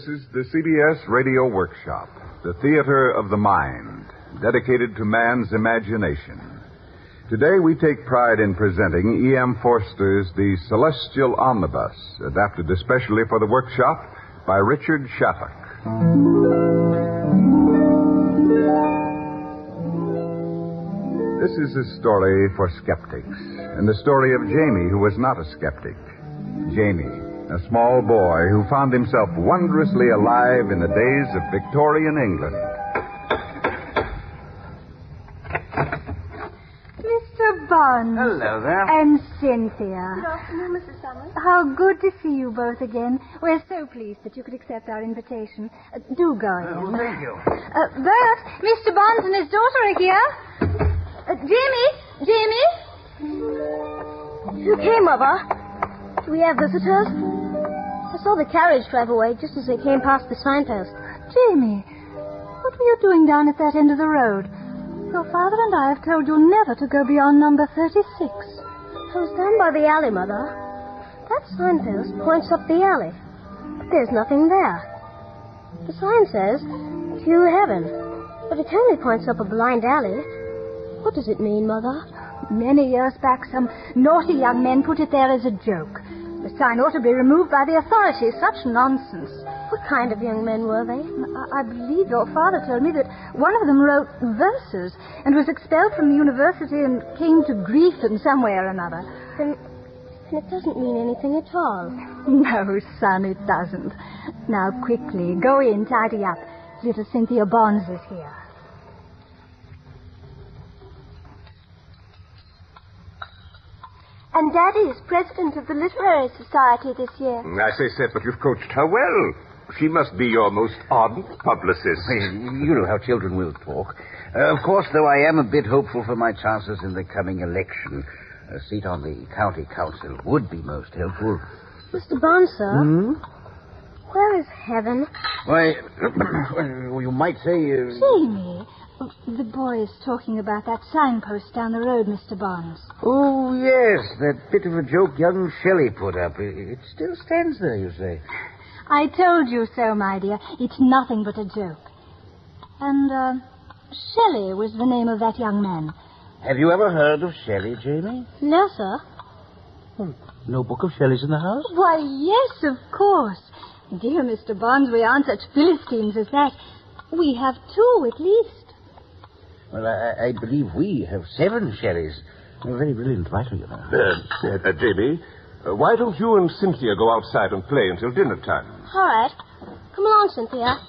is the CBS Radio Workshop, the theater of the mind, dedicated to man's imagination. Today we take pride in presenting E.M. Forster's The Celestial Omnibus, adapted especially for the workshop by Richard Shattuck. This is a story for skeptics, and the story of Jamie, who was not a skeptic. Jamie, a small boy who found himself wondrously alive in the days of Victorian England. Mr. Bond. Hello there. And Cynthia. Good afternoon, Mrs. Summers. How good to see you both again. We're so pleased that you could accept our invitation. Do go in. Well, thank you. Bert, Mr. Bond and his daughter are here. Jamie? You came, Mother? Do we have visitors? I saw the carriage drive away just as they came past the signpost. Jamie, what were you doing down at that end of the road? Your father and I have told you never to go beyond number 36. I was down by the alley, Mother. That signpost points up the alley. But there's nothing there. The sign says, to heaven. But it only points up a blind alley. What does it mean, Mother? Many years back, some naughty young men put it there as a joke. The sign ought to be removed by the authorities. Such nonsense. What kind of young men were they? I believe your father told me that one of them wrote verses and was expelled from the university and came to grief in some way or another. Then it doesn't mean anything at all. No, son, it doesn't. Now, quickly, go in, tidy up. Little Cynthia Bonds is here. And Daddy is president of the Literary Society this year. I say, Seth, but you've coached her well. She must be your most ardent publicist. You know how children will talk. Of course, though, I am a bit hopeful for my chances in the coming election. A seat on the county council would be most helpful. Mr. Bond, sir. Where is heaven? Why, you might say... Jamie, the boy is talking about that signpost down the road, Mr. Bonds. Oh, yes, that bit of a joke young Shelley put up. It still stands there, you say. I told you so, my dear. It's nothing but a joke. And, Shelley was the name of that young man. Have you ever heard of Shelley, Jamie? No, sir. No book of Shelley's in the house? Why, yes, of course. Dear Mr. Bonds, we aren't such Philistines as that. We have 2, at least. Well, I believe we have 7 Shelleys. A very brilliant writer, you know. Jamie, why don't you and Cynthia go outside and play until dinner time? All right. Come along, Cynthia.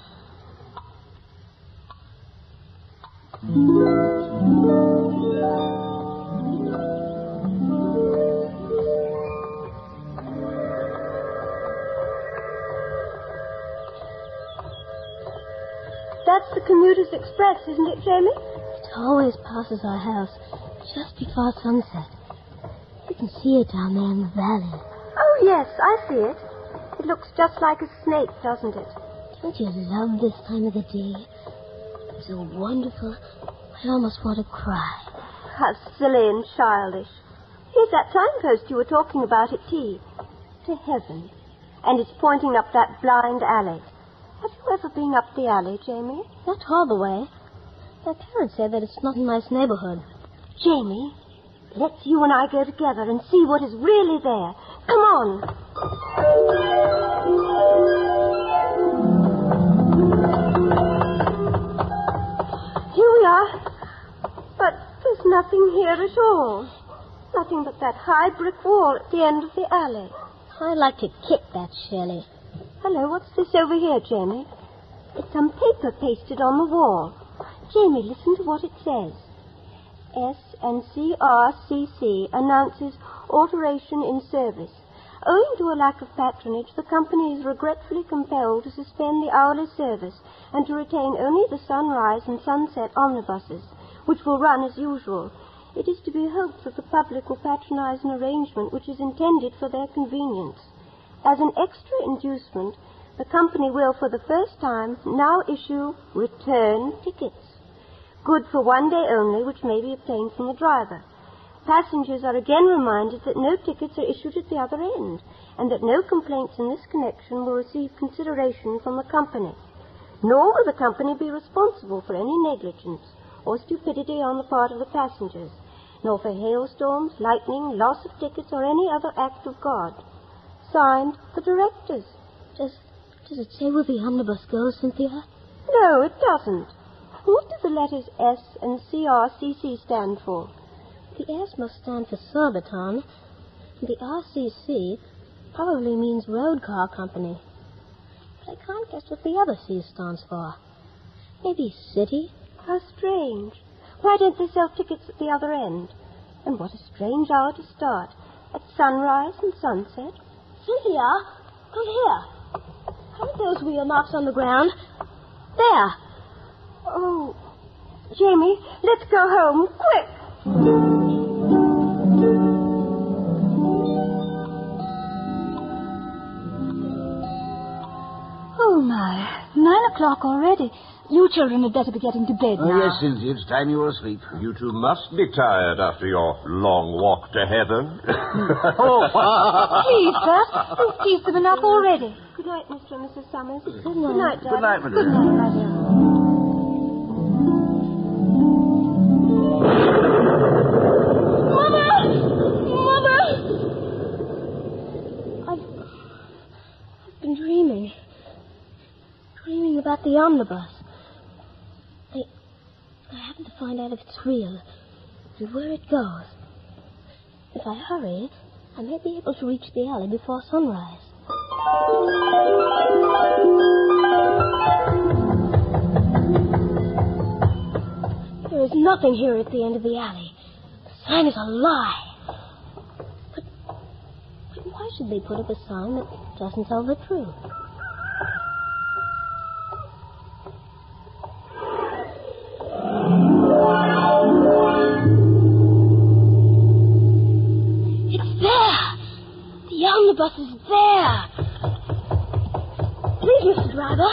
That's the Commuter's Express, isn't it, Jamie? It always passes our house just before sunset. You can see it down there in the valley. Oh, yes, I see it. It looks just like a snake, doesn't it? Don't you love this time of the day? It's so wonderful. I almost want to cry. How silly and childish. Here's that signpost you were talking about at tea. To heaven. And it's pointing up that blind alley. Have you ever been up the alley, Jamie? Not all the way. My parents say that it's not a nice neighborhood. Jamie, let's you and I go together and see what is really there. Come on. Here we are. But there's nothing here at all. Nothing but that high brick wall at the end of the alley. I'd like to kick that Shelley. Hello, what's this over here, Jamie? It's some paper pasted on the wall. Jamie, listen to what it says. S&CRCC announces alteration in service. Owing to a lack of patronage, the company is regretfully compelled to suspend the hourly service and to retain only the sunrise and sunset omnibuses, which will run as usual. It is to be hoped that the public will patronize an arrangement which is intended for their convenience. As an extra inducement, the company will, for the first time, now issue return tickets, good for one day only, which may be obtained from the driver. passengers are again reminded that no tickets are issued at the other end, and that no complaints in this connection will receive consideration from the company. Nor will the company be responsible for any negligence or stupidity on the part of the passengers, nor for hailstorms, lightning, loss of tickets, or any other act of God. Signed, the directors. Does it say where the omnibus goes, Cynthia? No, it doesn't. What do the letters S and CRCC stand for? The S must stand for Surbiton. The RCC probably means Road Car Company. But I can't guess what the other C stands for. Maybe City? How strange. Why don't they sell tickets at the other end? And what a strange hour to start. At sunrise and sunset. Cynthia, come here. How are those wheel marks on the ground? There. Oh, Jamie, let's go home, quick. Oh, my. 9 o'clock already. You children had better be getting to bed now. Oh, yes, Cynthia, it's time you were asleep. You two must be tired after your long walk to heaven. Please, Bert, you've teased them enough already. Good night, Mr. and Mrs. Summers. Good night. Good night, darling. Good night, my dear. Good night, my dear. I've been dreaming about the omnibus. I happen to find out if it's real and where it goes. If I hurry, I may be able to reach the alley before sunrise. There is nothing here at the end of the alley. The sign is a lie. But why should they put up a sign that doesn't tell the truth? The bus is there. Please, Mr. Driver.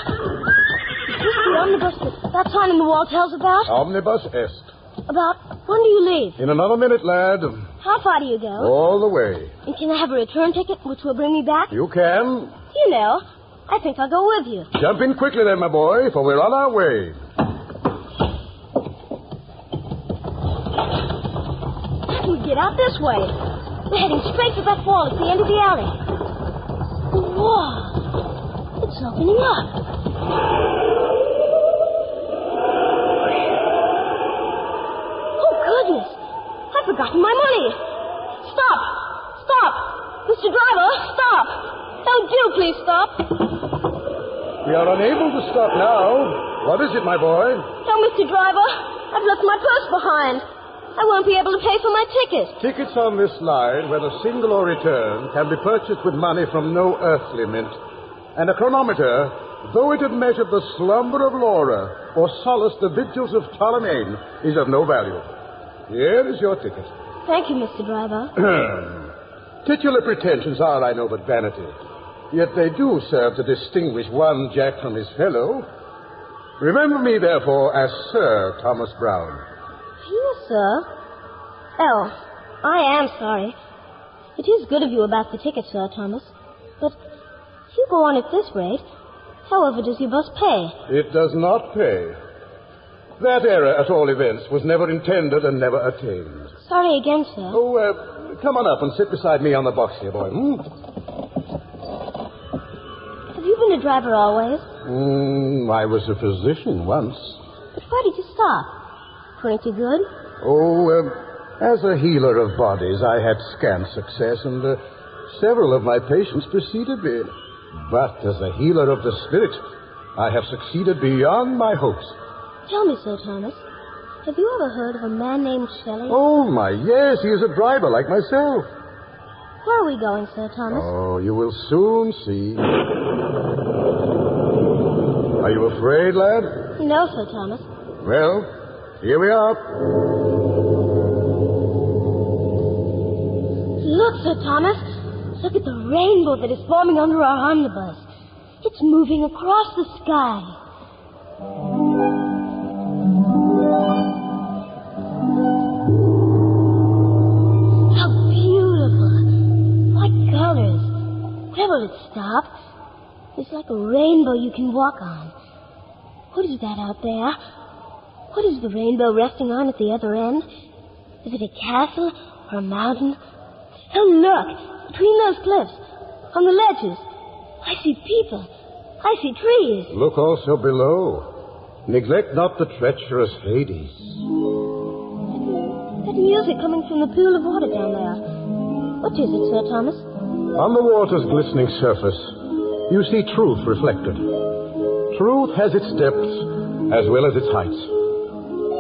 Is this the omnibus that sign on the wall tells about? Omnibus est. About when do you leave? In another minute, lad. How far do you go? All the way. And can I have a return ticket which will bring me back? You can. You know, I think I'll go with you. Jump in quickly then, my boy, for we're on our way. We get out this way. We're heading straight to that wall at the end of the alley. The wall. It's opening up. Oh, goodness. I've forgotten my money. Stop. Stop. Mr. Driver, stop. Oh, do please stop. We are unable to stop now. What is it, my boy? Oh, Mr. Driver, I've left my purse behind. I won't be able to pay for my ticket. Tickets on this line, whether single or return, can be purchased with money from no earthly mint. And a chronometer, though it had measured the slumber of Laura or solaced the vigils of Ptolemy, is of no value. Here is your ticket. Thank you, Mr. Driver. Titular pretensions are, I know, but vanity. Yet they do serve to distinguish one Jack from his fellow. Remember me, therefore, as Sir Thomas Brown. Yes, sir. Oh, I am sorry. It is good of you about the ticket, Sir Thomas. But if you go on at this rate, however does your bus pay? It does not pay. That error, at all events, was never intended and never attained. Sorry again, sir. Oh, come on up and sit beside me on the box here, boy. Have you been a driver always? I was a physician once. But why did you stop? Pretty good? Oh, as a healer of bodies, I had scant success, and several of my patients preceded me. But as a healer of the spirit, I have succeeded beyond my hopes. Tell me, Sir Thomas, have you ever heard of a man named Shelley? Oh, my, yes, he is a driver like myself. Where are we going, Sir Thomas? Oh, you will soon see. Are you afraid, lad? No, Sir Thomas. Well, here we are. Look, Sir Thomas. Look at the rainbow that is forming under our omnibus. It's moving across the sky. it stop. It's like a rainbow you can walk on. What is that out there? What is the rainbow resting on at the other end? Is it a castle or a mountain? Oh, look! Between those cliffs, on the ledges, I see people. I see trees. Look also below. Neglect not the treacherous Hades. That music coming from the pool of water down there. What is it, Sir Thomas? On the water's glistening surface, you see truth reflected. Truth has its depths as well as its heights.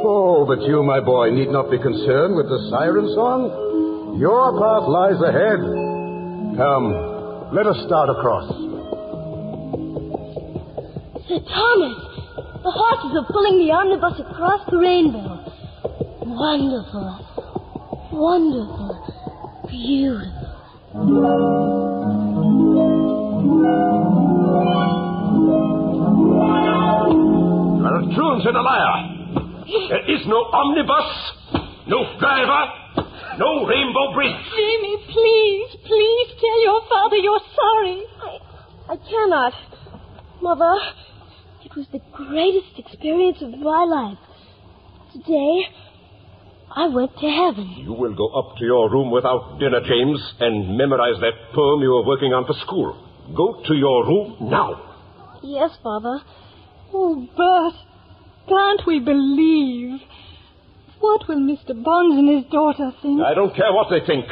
Oh, but you, my boy, need not be concerned with the siren song. Your path lies ahead. Come, let us start across. Sir Thomas, the horses are pulling the omnibus across the rainbow. Wonderful, wonderful, beautiful. You are a truant and a liar. There is no omnibus, no driver, no rainbow bridge. Jimmy, please tell your father you're sorry. I cannot. Mother, it was the greatest experience of my life. Today, I went to heaven. You will go up to your room without dinner, James, and memorize that poem you were working on for school. Go to your room now. Yes, Father. Oh, Bert, can't we believe? What will Mr. Bonds and his daughter think? I don't care what they think.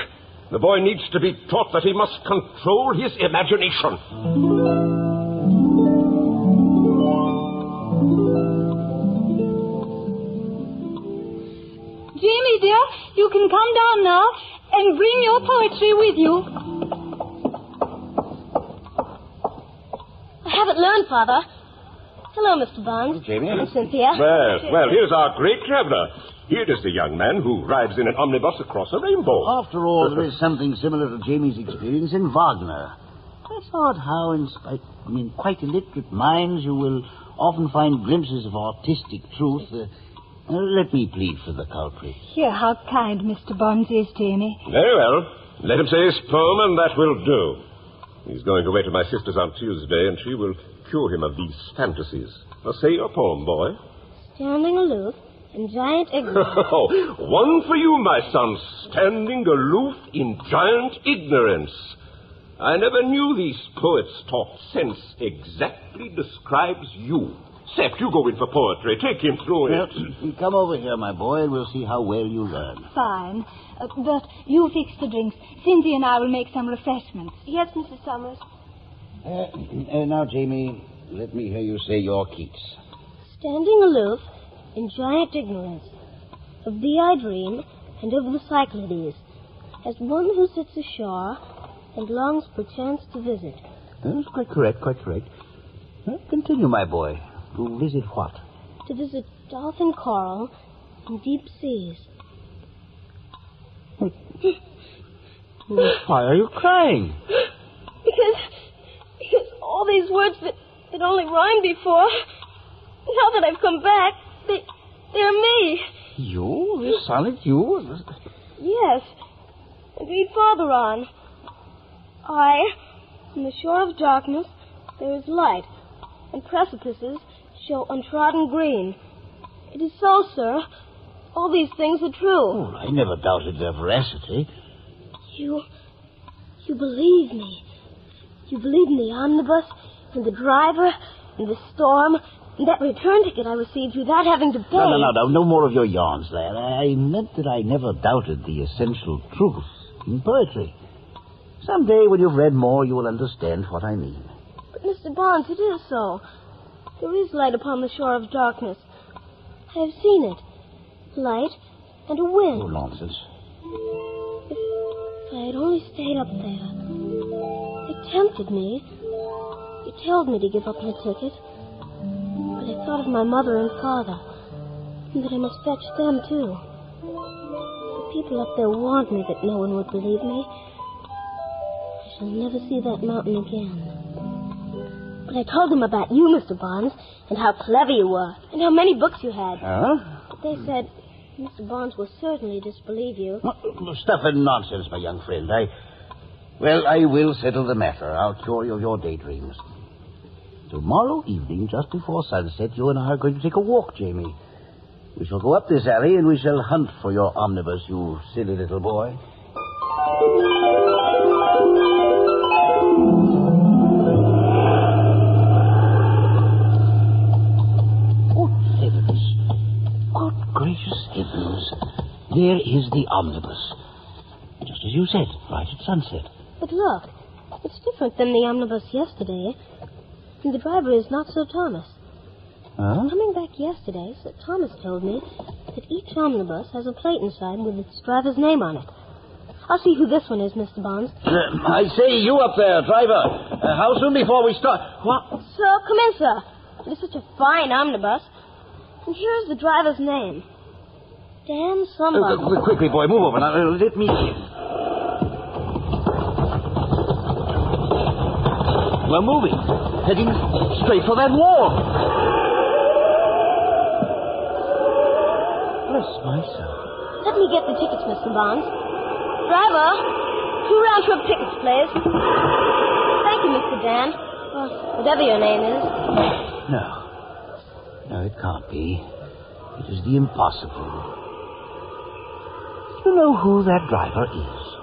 The boy needs to be taught that he must control his imagination. Jimmy, dear, you can come down now and bring your poetry with you. I haven't learned, Father. Hello, Mr. Bonds. Jamie. And Cynthia. Well, here's our great traveler. Here is the young man who rides in an omnibus across a rainbow. After all, there is something similar to Jamie's experience in Wagner. I thought how, in quite illiterate minds, you will often find glimpses of artistic truth. Let me plead for the culprit. Hear how kind Mr. Bonds is, Jamie. Very well. Let him say his poem, and that will do. He's going away to my sister's on Tuesday, and she will cure him of these fantasies. Now, say your poem, boy. Standing aloof in giant ignorance. One for you, my son. Standing aloof in giant ignorance. I never knew these poets taught sense exactly describes you. Sept, you go in for poetry. Take him through it. Come over here, my boy, and we'll see how well you learn. Fine. But you fix the drinks. Cynthia and I will make some refreshments. Yes, Mrs. Summers. Now, Jamie, let me hear you say your Keats. Standing aloof in giant ignorance, of thee I dream, and of the Cyclades, as one who sits ashore and longs perchance to visit. That's quite correct, quite correct. Continue, my boy. To visit what? To visit dolphin coral in deep seas. Why are you crying? Because all these words that only rhymed before, now that I've come back, they're me. You? This sonnet, you? Yes. And read farther on. On the shore of darkness, there is light, and precipices show untrodden green. It is so, sir. All these things are true. Oh, I never doubted their veracity. You believe me. You believe in the omnibus, and the driver, and the storm, and that return ticket I received without having to pay. No more of your yarns, lad. I meant that I never doubted the essential truth in poetry. Someday, when you've read more, you will understand what I mean. But, Mr. Barnes, it is so. There is light upon the shore of darkness. I have seen it. Light and a wind. Oh, nonsense. If I had only stayed up there. It tempted me. It told me to give up my ticket. But I thought of my mother and father, and that I must fetch them, too. The people up there warned me that no one would believe me. I shall never see that mountain again. But I told them about you, Mr. Barnes, and how clever you were, and how many books you had. Huh? But they said Mr. Barnes will certainly disbelieve you. Stuff and nonsense, my young friend. Well, I will settle the matter. I'll cure you of your daydreams. Tomorrow evening, just before sunset, you and I are going to take a walk, Jamie. We shall go up this alley and we shall hunt for your omnibus, you silly little boy. Good gracious heavens. There is the omnibus. Just as you said, right at sunset. But look, it's different than the omnibus yesterday. And the driver is not Sir Thomas. Huh? Coming back yesterday, Sir Thomas told me that each omnibus has a plate inside with its driver's name on it. I'll see who this one is, Mr. Bonds. I say, you up there, driver. How soon before we start? What? Sir, come in, sir. It is such a fine omnibus. And here's the driver's name. Dan somebody. Quickly, boy, move over. Now, let me in. We're moving. Heading straight for that wall. Bless my soul. Let me get the tickets, Mr. Bonds. Driver, 2 round-trip tickets, please. Thank you, Mr. Dan. Or whatever your name is. No, it can't be. It is the impossible. You know who that driver is?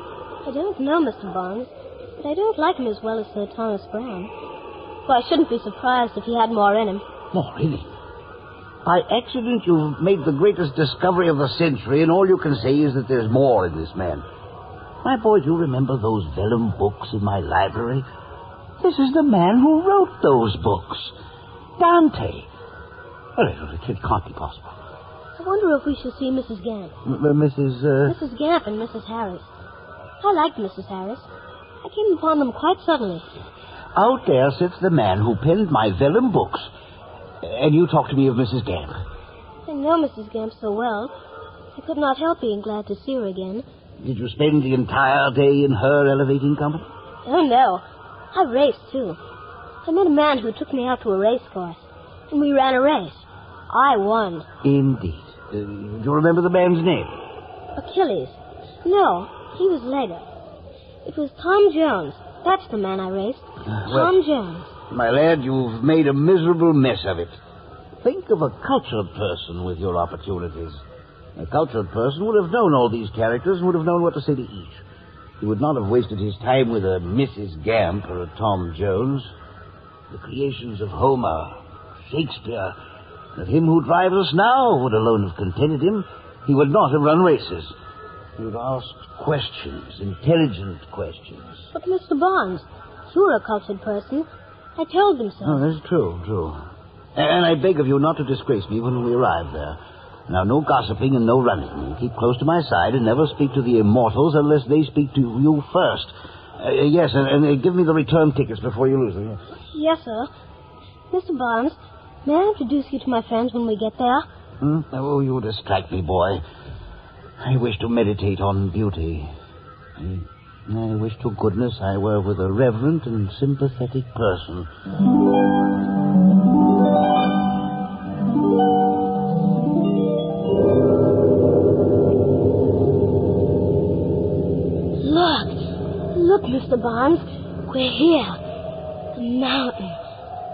I don't know, Mr. Bonds, but I don't like him as well as Sir Thomas Brown. So I shouldn't be surprised if he had more in him. More in him? By accident, you've made the greatest discovery of the century, and all you can say is that there's more in this man. My boy, do you remember those vellum books in my library? This is the man who wrote those books. Dante. Well, it can't be possible. I wonder if we shall see Mrs. Gamp. Mrs. Gamp and Mrs. Harris. I liked Mrs. Harris. I came upon them quite suddenly. Out there sits the man who penned my vellum books. And you talk to me of Mrs. Gamp. I know Mrs. Gamp so well. I could not help being glad to see her again. Did you spend the entire day in her elevating company? Oh, no. I raced, too. I met a man who took me out to a race course. And we ran a race. I won. Indeed. Do you remember the man's name? Achilles. No, he was later. It was Tom Jones. That's the man I raced. Tom Jones. My lad, you've made a miserable mess of it. Think of a cultured person with your opportunities. A cultured person would have known all these characters and would have known what to say to each. He would not have wasted his time with a Mrs. Gamp or a Tom Jones. The creations of Homer, Shakespeare, and him who drives us now would alone have contented him. He would not have run races. He would have asked questions, intelligent questions. But, Mr. Bonds, you're a cultured person. I told them so. Oh, that's true. And I beg of you not to disgrace me when we arrive there. Now, no gossiping and no running. Keep close to my side and never speak to the immortals unless they speak to you first. Yes, and give me the return tickets before you lose them. Yes, sir. Mr. Bonds, may I introduce you to my friends when we get there? Oh, you distract me, boy. I wish to meditate on beauty. I wish to goodness I were with a reverent and sympathetic person. Look, Mr. Bonds. We're here. The mountain.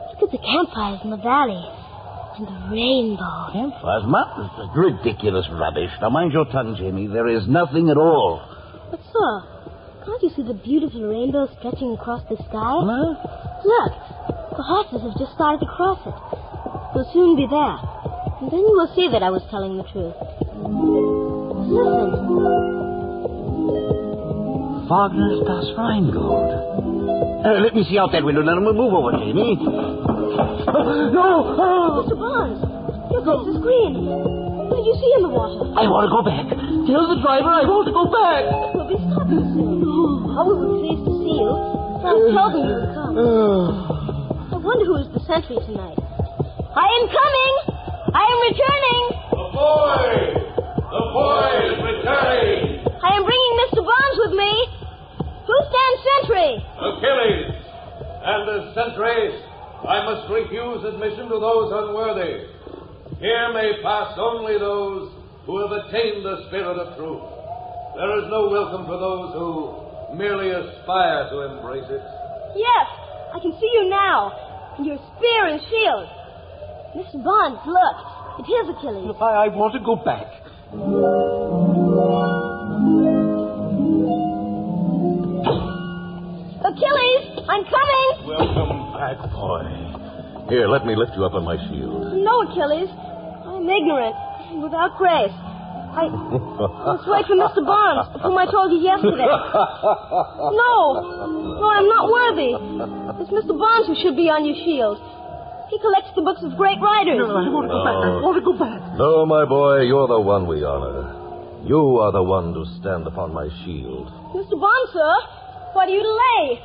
Look at the campfires in the valley. And the rainbow. Campfires? Mountains? Ridiculous rubbish. Now, mind your tongue, Jamie. There is nothing at all. But, sir, can't you see the beautiful rainbow stretching across the sky? Huh? Look, the horses have just started to cross it. We'll soon be there. And then you will see that I was telling the truth. Listen. Wagner's Das Rheingold. Let me see out that window. Now, we'll move over, Jamie. No! Mr. Bonds, your face is green. What did you see in the water? I want to go back. Tell the driver I want to go back. We'll be stopping soon. Oh, we were pleased to see you. Frank told me you would come. I wonder who is the sentry tonight. I am coming! I am returning! The boy is returning! I am bringing Mr. Bonds with me. Who stands sentry? Achilles. And as sentry, I must refuse admission to those unworthy. Here may pass only those who have attained the spirit of truth. There is no welcome for those who merely aspire to embrace it. Yes, I can see you now. And your spear and shield. Mr. Bonds, look. It is Achilles. I want to go back. Achilles, I'm coming. Welcome back, boy. Here, let me lift you up on my shield. No, Achilles. I'm ignorant and without grace. I must wait for Mr. Bonds, of whom I told you yesterday. No, I'm not worthy. It's Mr. Bonds who should be on your shield. He collects the books of great writers. No, I want to go back. I want to go back. No, my boy, you're the one we honor. You are the one to stand upon my shield. Mr. Bonds, sir, why do you delay?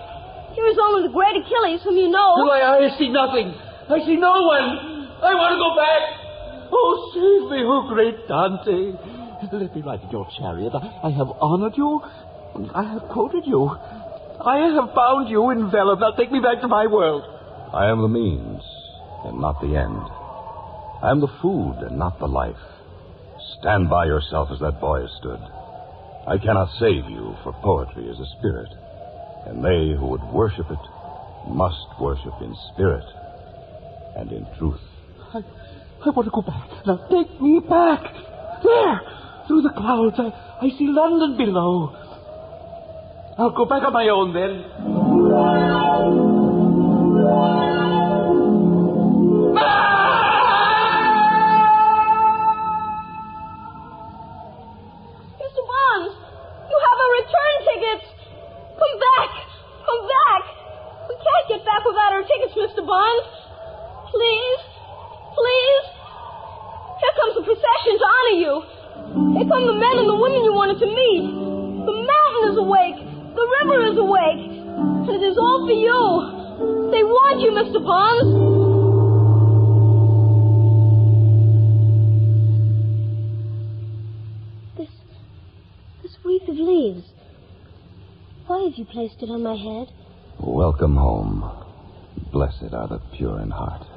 Here is only the great Achilles, whom you know. No, I see nothing. I see no one. I want to go back. Oh, save me, oh, great Dante. Let me ride in your chariot. I have honored you. I have quoted you. I have bound you in vellum. Now take me back to my world. I am the means and not the end. I am the food and not the life. Stand by yourself as that boy has stood. I cannot save you, for poetry is a spirit, and they who would worship it must worship in spirit and in truth. I want to go back. Now take me back. There, through the clouds, I see London below. I'll go back on my own then. Mr. Bonds, you have a return ticket. Come back. Come back. We can't get back without our tickets, Mr. Bonds. Please. Please. Here comes the procession to honor you. Here come the men and the women you wanted to meet. The mountain is awake. The river is awake. And it is all for you. They want you, Mr. Bonds. This wreath of leaves. Why have you placed it on my head? Welcome home. Blessed are the pure in heart.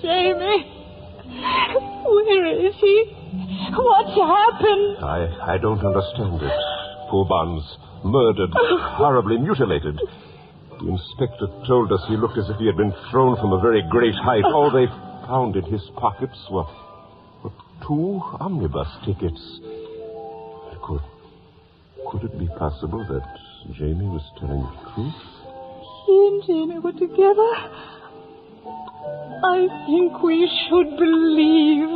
Jamie. Where is he? What's happened? I don't understand it. Poor Bonds, murdered, horribly mutilated. The inspector told us he looked as if he had been thrown from a very great height. All they found in his pockets were 2 omnibus tickets. Could it be possible that Jamie was telling the truth? She and Jamie were together. I think we should believe.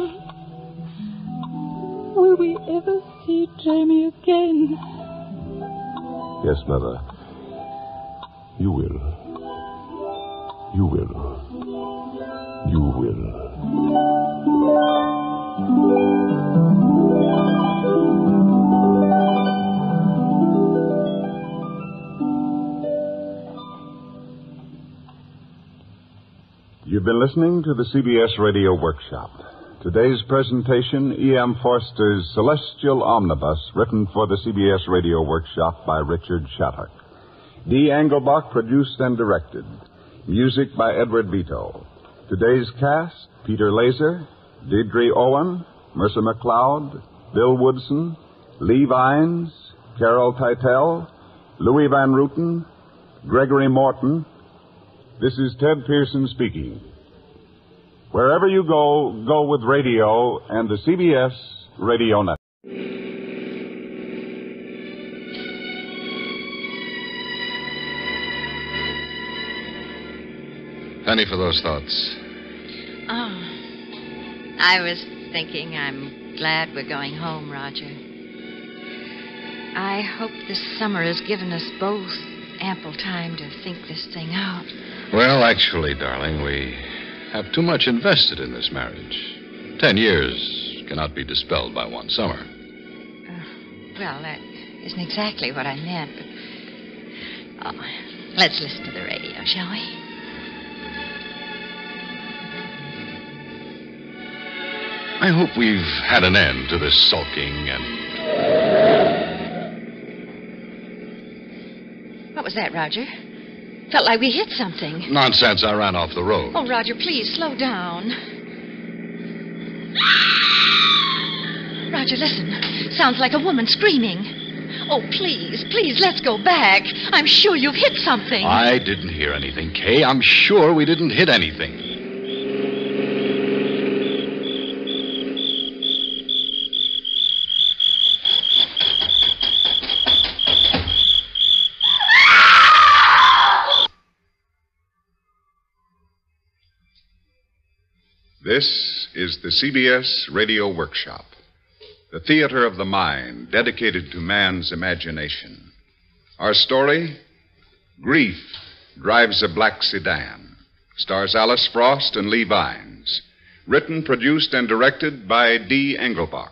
Will we ever see Jamie again? Yes, Mother. You will. You will. You will. You've been listening to the CBS Radio Workshop. Today's presentation, E.M. Forster's Celestial Omnibus, written for the CBS Radio Workshop by Richard Shattuck. D. Engelbach produced and directed. Music by Edward Vito. Today's cast, Peter Laser, Deirdre Owen, Mercer McLeod, Bill Woodson, Lee Vines, Carol Teitel, Louis Van Rooten, Gregory Morton. This is Ted Pearson speaking. Wherever you go, go with radio and the CBS Radio Network. Penny for those thoughts. Oh, I was thinking I'm glad we're going home, Roger. I hope this summer has given us both ample time to think this thing out. Well, actually, darling, we have too much invested in this marriage. 10 years cannot be dispelled by one summer. Well, that isn't exactly what I meant, but... Oh, let's listen to the radio, shall we? I hope we've had an end to this sulking and... What was that, Roger? Felt like we hit something. Nonsense. I ran off the road. Oh, Roger, please, slow down. Roger, listen. Sounds like a woman screaming. Oh, please, let's go back. I'm sure you've hit something. I didn't hear anything, Kay. I'm sure we didn't hit anything. This is the CBS Radio Workshop, the theater of the mind dedicated to man's imagination. Our story, Grief Drives a Black Sedan, stars Alice Frost and Lee Vines. Written, produced, and directed by D. Engelbach.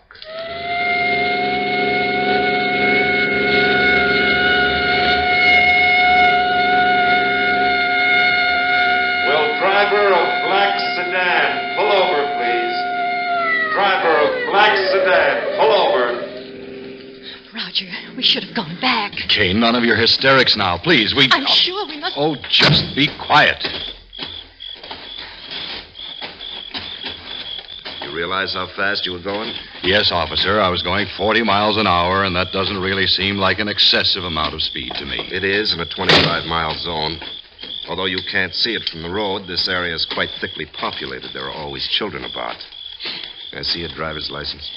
Driver of black sedan, pull over, please. Driver of black sedan, pull over. Roger, we should have gone back. Kay, none of your hysterics now. Please, I'm sure we must... Oh, just be quiet. You realize how fast you were going? Yes, officer. I was going 40 miles an hour, and that doesn't really seem like an excessive amount of speed to me. It is in a 25-mile zone. Although you can't see it from the road, this area is quite thickly populated. There are always children about. Can I see a driver's license?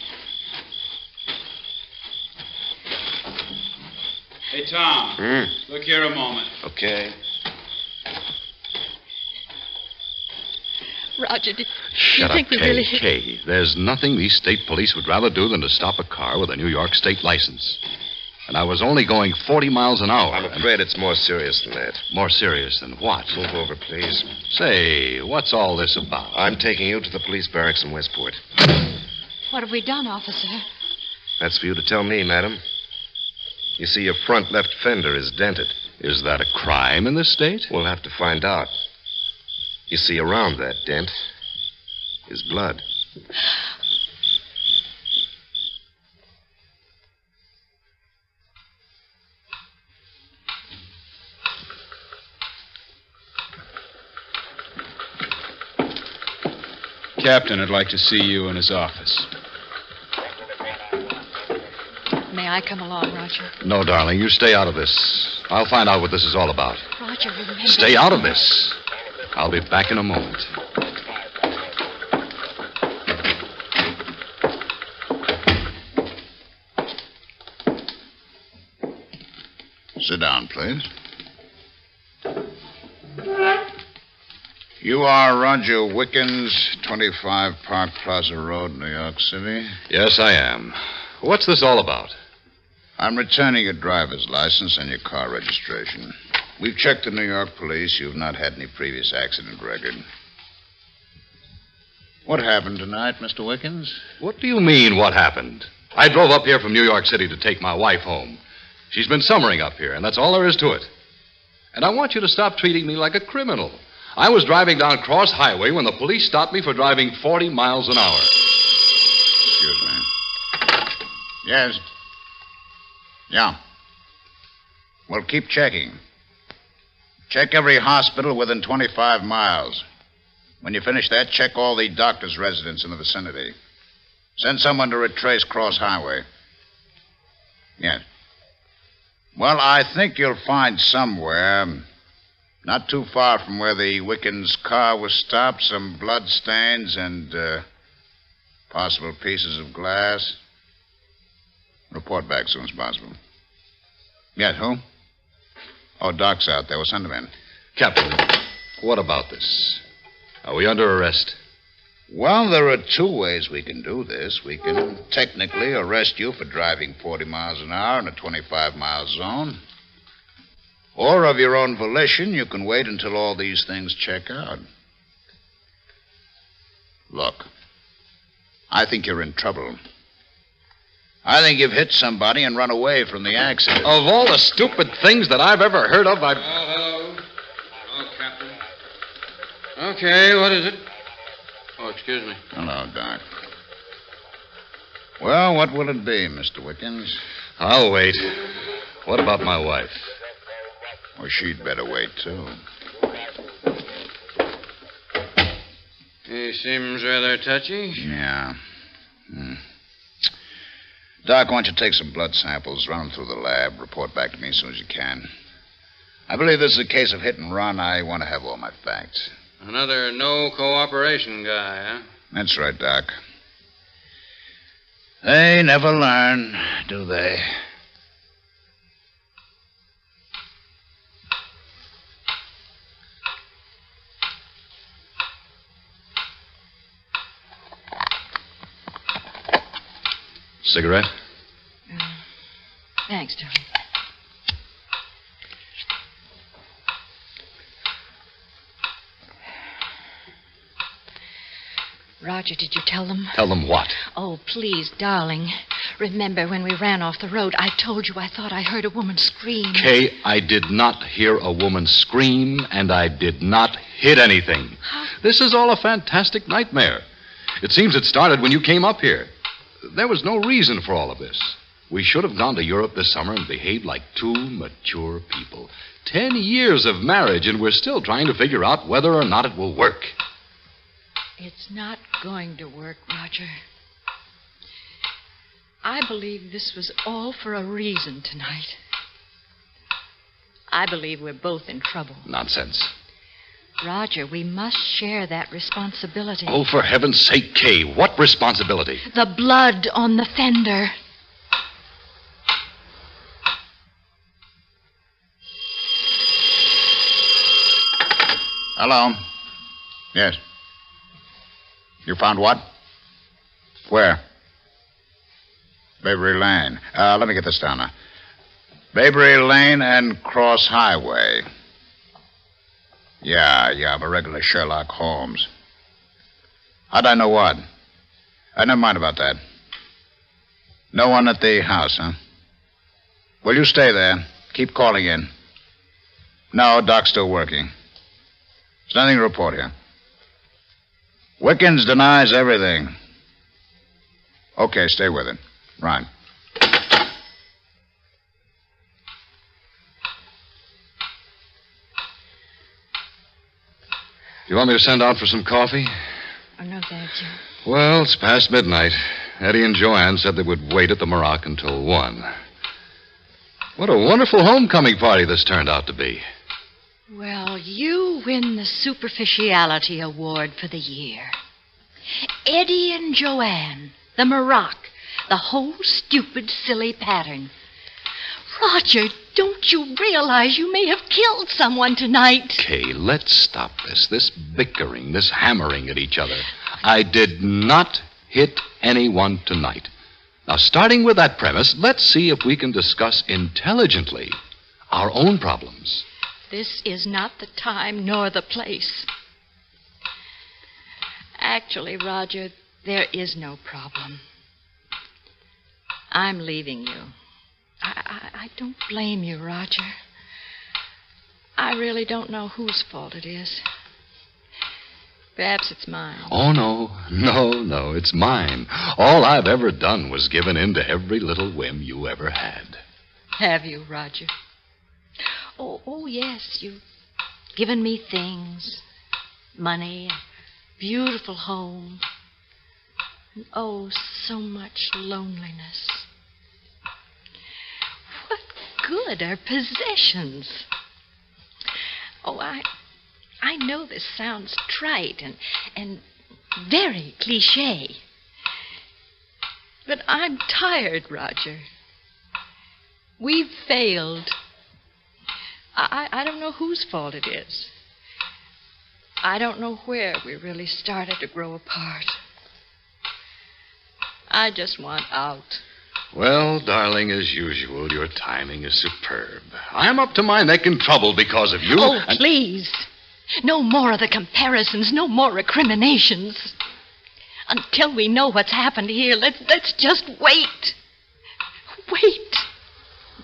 Hey, Tom. Look here a moment. Okay. Roger, do you Shut think up, we Kay. really... Kay, there's nothing these state police would rather do than to stop a car with a New York state license. And I was only going 40 miles an hour. I'm afraid it's more serious than that. More serious than what? Move over, please. Say, what's all this about? I'm taking you to the police barracks in Westport. What have we done, officer? That's for you to tell me, madam. You see, your front left fender is dented. Is that a crime in this state? We'll have to find out. You see, around that dent is blood. Captain would like to see you in his office. May I come along, Roger? No, darling. You stay out of this. I'll find out what this is all about. Roger, remember... Stay out of this. I'll be back in a moment. Sit down, please. You are Roger Wickens, 25 Park Plaza Road, New York City? Yes, I am. What's this all about? I'm returning your driver's license and your car registration. We've checked the New York police. You've not had any previous accident record. What happened tonight, Mr. Wickens? What do you mean, what happened? I drove up here from New York City to take my wife home. She's been summering up here, and that's all there is to it. And I want you to stop treating me like a criminal. I was driving down Cross Highway when the police stopped me for driving 40 miles an hour. Excuse me. Yes. Yeah. Well, keep checking. Check every hospital within 25 miles. When you finish that, check all the doctor's residence in the vicinity. Send someone to retrace Cross Highway. Yes. Well, I think you'll find somewhere, not too far from where the Wickens' car was stopped, some blood stains and possible pieces of glass. Report back as soon as possible. Yes, who? Oh, Doc's out there. We'll send him in. Captain, what about this? Are we under arrest? Well, there are two ways we can do this. We can technically arrest you for driving 40 miles an hour in a 25-mile zone. Or of your own volition, you can wait until all these things check out. Look, I think you're in trouble. I think you've hit somebody and run away from the accident. Of all the stupid things that I've ever heard of, Hello, Captain. Okay, what is it? Oh, excuse me. Hello, Doc. Well, what will it be, Mr. Wickens? I'll wait. What about my wife? Well, she'd better wait, too. He seems rather touchy. Yeah. Doc, why don't you take some blood samples, run them through the lab, report back to me as soon as you can. I believe this is a case of hit and run. I want to have all my facts. Another no cooperation guy, huh? That's right, Doc. They never learn, do they? Cigarette? Thanks, Tony. Roger, did you tell them? Tell them what? Oh, please, darling. Remember when we ran off the road, I told you I thought I heard a woman scream. Kay, I did not hear a woman scream, and I did not hit anything. This is all a fantastic nightmare. It seems it started when you came up here. There was no reason for all of this. We should have gone to Europe this summer and behaved like two mature people. 10 years of marriage, and we're still trying to figure out whether or not it will work. It's not going to work, Roger. I believe this was all for a reason tonight. I believe we're both in trouble. Nonsense. Roger, we must share that responsibility. Oh, for heaven's sake, Kay, what responsibility? The blood on the fender. Hello. Yes. You found what? Where? Bayberry Lane. Let me get this down now. Bayberry Lane and Cross Highway. Yeah, I'm a regular Sherlock Holmes. How'd I know what? Never mind about that. No one at the house, huh? Well, you stay there. Keep calling in. No, Doc's still working. There's nothing to report here. Wickens denies everything. Okay, stay with it. Right. You want me to send out for some coffee? Oh, no, thank you. Well, it's past midnight. Eddie and Joanne said they would wait at the Maroc until 1. What a wonderful homecoming party this turned out to be. Well, you win the Superficiality Award for the year. Eddie and Joanne, the Maroc, the whole stupid, silly pattern. Roger, don't you realize you may have killed someone tonight? Kay, let's stop this bickering, this hammering at each other. I did not hit anyone tonight. Now, starting with that premise, let's see if we can discuss intelligently our own problems. This is not the time nor the place. Actually, Roger, there is no problem. I'm leaving you. I don't blame you, Roger. I really don't know whose fault it is. Perhaps it's mine. Oh, no, it's mine. All I've ever done was given in to every little whim you ever had. Have you, Roger? Oh, yes, you've given me things. Money, a beautiful home. And oh, so much loneliness. What good are possessions? Oh, I know this sounds trite and very cliché. But I'm tired, Roger. We've failed. I don't know whose fault it is. I don't know where we really started to grow apart. I just want out. Well, darling, as usual, your timing is superb. I'm up to my neck in trouble because of you. Oh, please. No more of the comparisons, no more recriminations. Until we know what's happened here, let's just wait.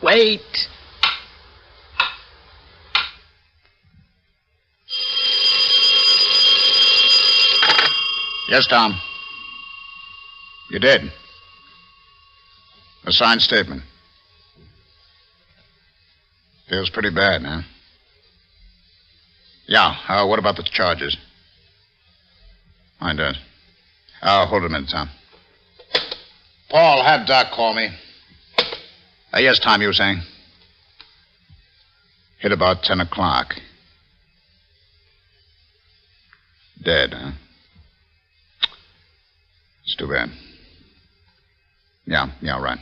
Wait. Yes, Tom. You did. A signed statement. Feels pretty bad, huh? Yeah, what about the charges? I does. Hold a minute, Tom. Paul, have Doc call me. Yes, Tom, you were saying? Hit about 10 o'clock. Dead, huh? It's too bad. Yeah, right.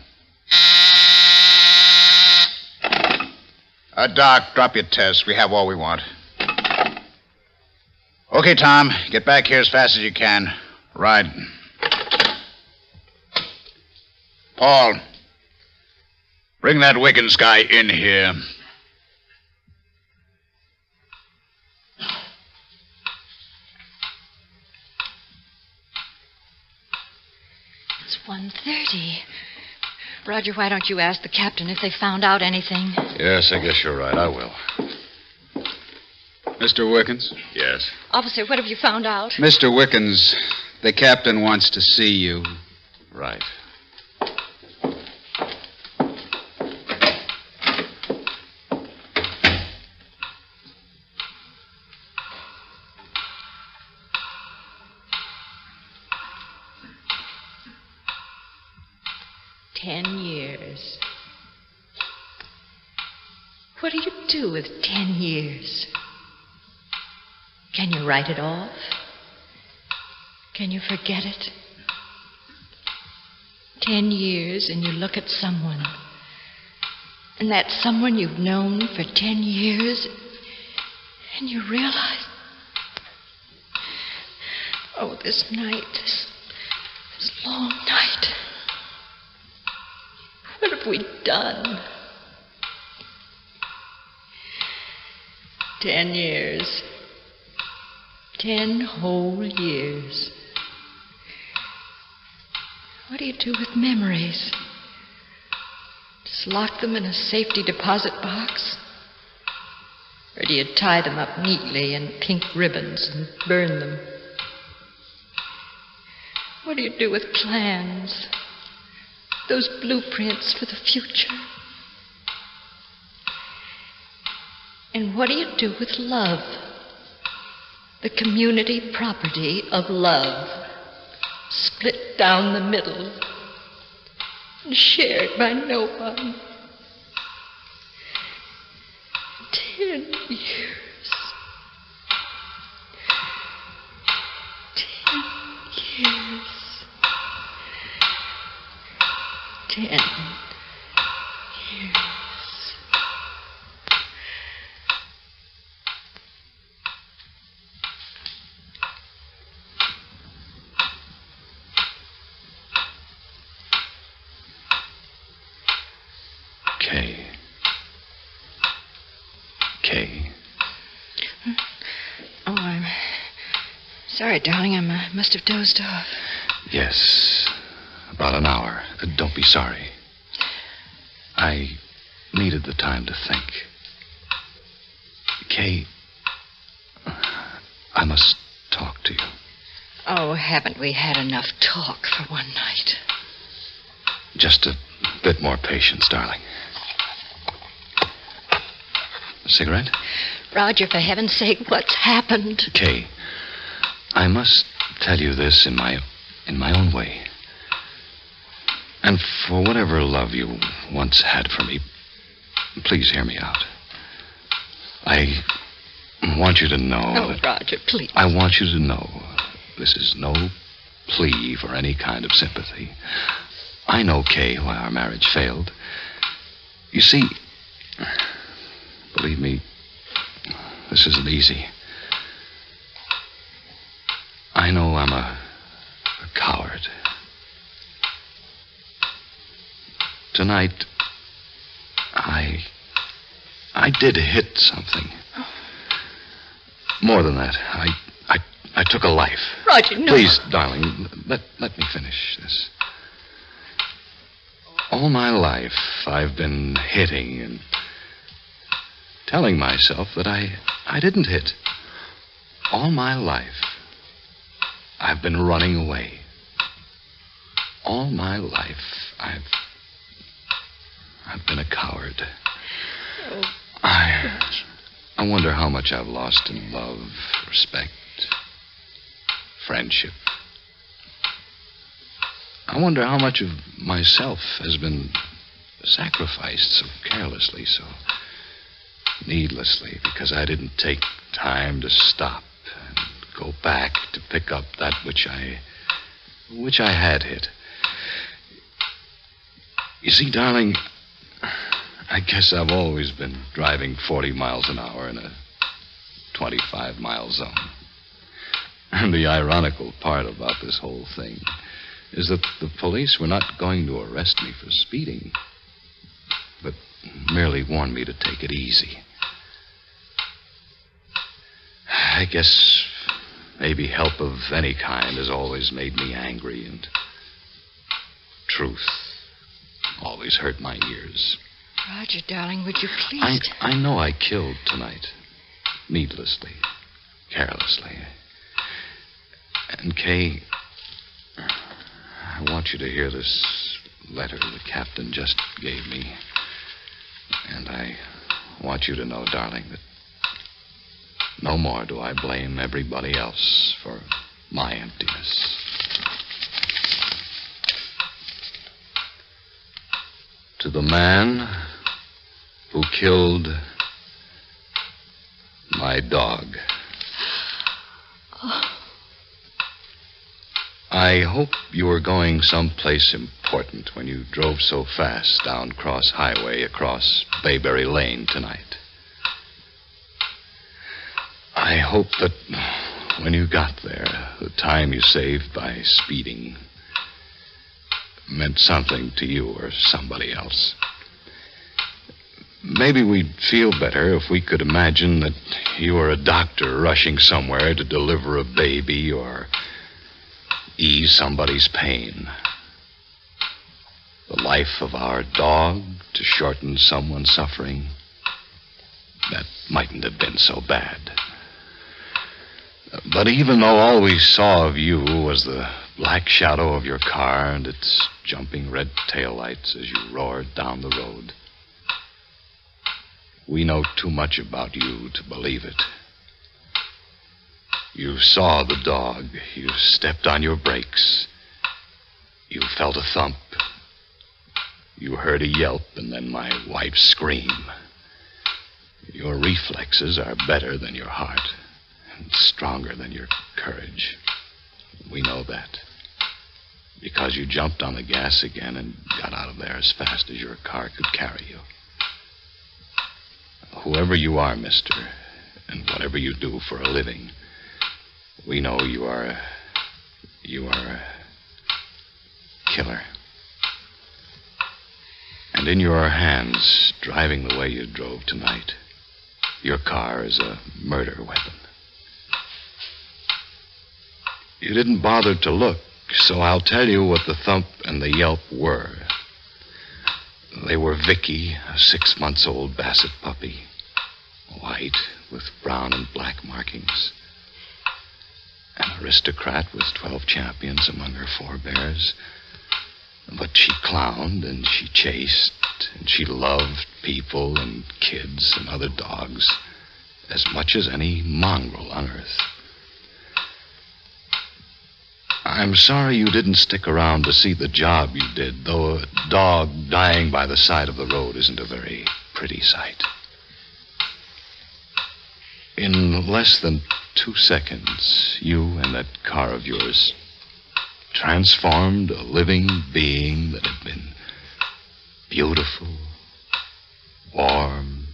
Doc, drop your test. We have all we want. Okay, Tom, get back here as fast as you can. Right. Paul, bring that Wiggins guy in here. It's 1:30. Roger, why don't you ask the captain if they found out anything? Yes, I guess you're right. I will. Mr. Wickens? Yes. Officer, what have you found out? Mr. Wickens, the captain wants to see you. Right. $10. What do you do with 10 years? Can you write it off? Can you forget it? 10 years and you look at someone, and that someone you've known for 10 years, and you realize, oh, this night, this long night, what have we done? 10 years. 10 whole years. What do you do with memories? Just lock them in a safety deposit box? Or do you tie them up neatly in pink ribbons and burn them? What do you do with plans? Those blueprints for the future? And what do you do with love? The community property of love, split down the middle and shared by no one. 10 years. 10 years. 10 years. Kay. Oh, I'm sorry, darling. I must have dozed off. Yes, about an hour. Don't be sorry. I needed the time to think. Kay, I must talk to you. Oh, haven't we had enough talk for one night? Just a bit more patience, darling. A cigarette? Roger, for heaven's sake, what's happened? Kay, I must tell you this in my own way. And for whatever love you once had for me, please hear me out. I want you to know that... Roger, please. I want you to know this is no plea for any kind of sympathy. I know, Kay, why our marriage failed. You see, believe me, this isn't easy. I know I'm a coward. Tonight, I did hit something. More than that, I took a life. Roger, no. Please, darling, let me finish this. All my life, I've been hitting and telling myself that I didn't hit. All my life, I've been running away. All my life, I've been a coward. Oh, I wonder how much I've lost in love, respect, friendship. I wonder how much of myself has been sacrificed so carelessly, so needlessly, because I didn't take time to stop and go back to pick up that which I had hit. You see, darling, I guess I've always been driving 40 miles an hour in a 25-mile zone. And the ironical part about this whole thing is that the police were not going to arrest me for speeding, but merely warned me to take it easy. I guess maybe help of any kind has always made me angry, and truth always hurt my ears. Roger, darling, would you please... I know I killed tonight. Needlessly. Carelessly. And, Kay, I want you to hear this letter the captain just gave me. And I want you to know, darling, that no more do I blame everybody else for my emptiness. To the man who killed my dog. I hope you were going someplace important when you drove so fast down Cross Highway across Bayberry Lane tonight. I hope that when you got there, the time you saved by speeding meant something to you or somebody else. Maybe we'd feel better if we could imagine that you were a doctor rushing somewhere to deliver a baby or ease somebody's pain. The life of our dog to shorten someone's suffering, that mightn't have been so bad. But even though all we saw of you was the black shadow of your car and its jumping red taillights as you roared down the road, we know too much about you to believe it. You saw the dog. You stepped on your brakes. You felt a thump. You heard a yelp and then my wife's scream. Your reflexes are better than your heart and stronger than your courage. We know that because you jumped on the gas again and got out of there as fast as your car could carry you. Whoever you are, mister, and whatever you do for a living, we know you are a killer. And in your hands, driving the way you drove tonight, your car is a murder weapon. You didn't bother to look, so I'll tell you what the thump and the yelp were. They were Vicky, a 6-month-old basset puppy, white with brown and black markings. An aristocrat with 12 champions among her forebears. But she clowned and she chased and she loved people and kids and other dogs as much as any mongrel on earth. I'm sorry you didn't stick around to see the job you did, though a dog dying by the side of the road isn't a very pretty sight. In less than 2 seconds, you and that car of yours transformed a living being that had been beautiful, warm,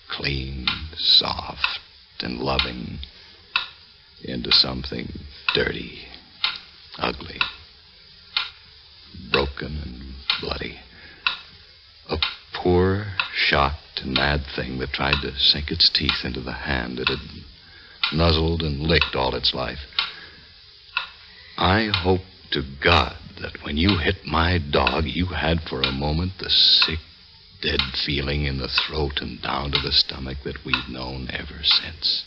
clean, soft, and loving into something dirty, ugly, broken, and bloody. A poor, shocked, mad thing that tried to sink its teeth into the hand it had nuzzled and licked all its life. I hope to God that when you hit my dog, you had for a moment the sick, dead feeling in the throat and down to the stomach that we've known ever since.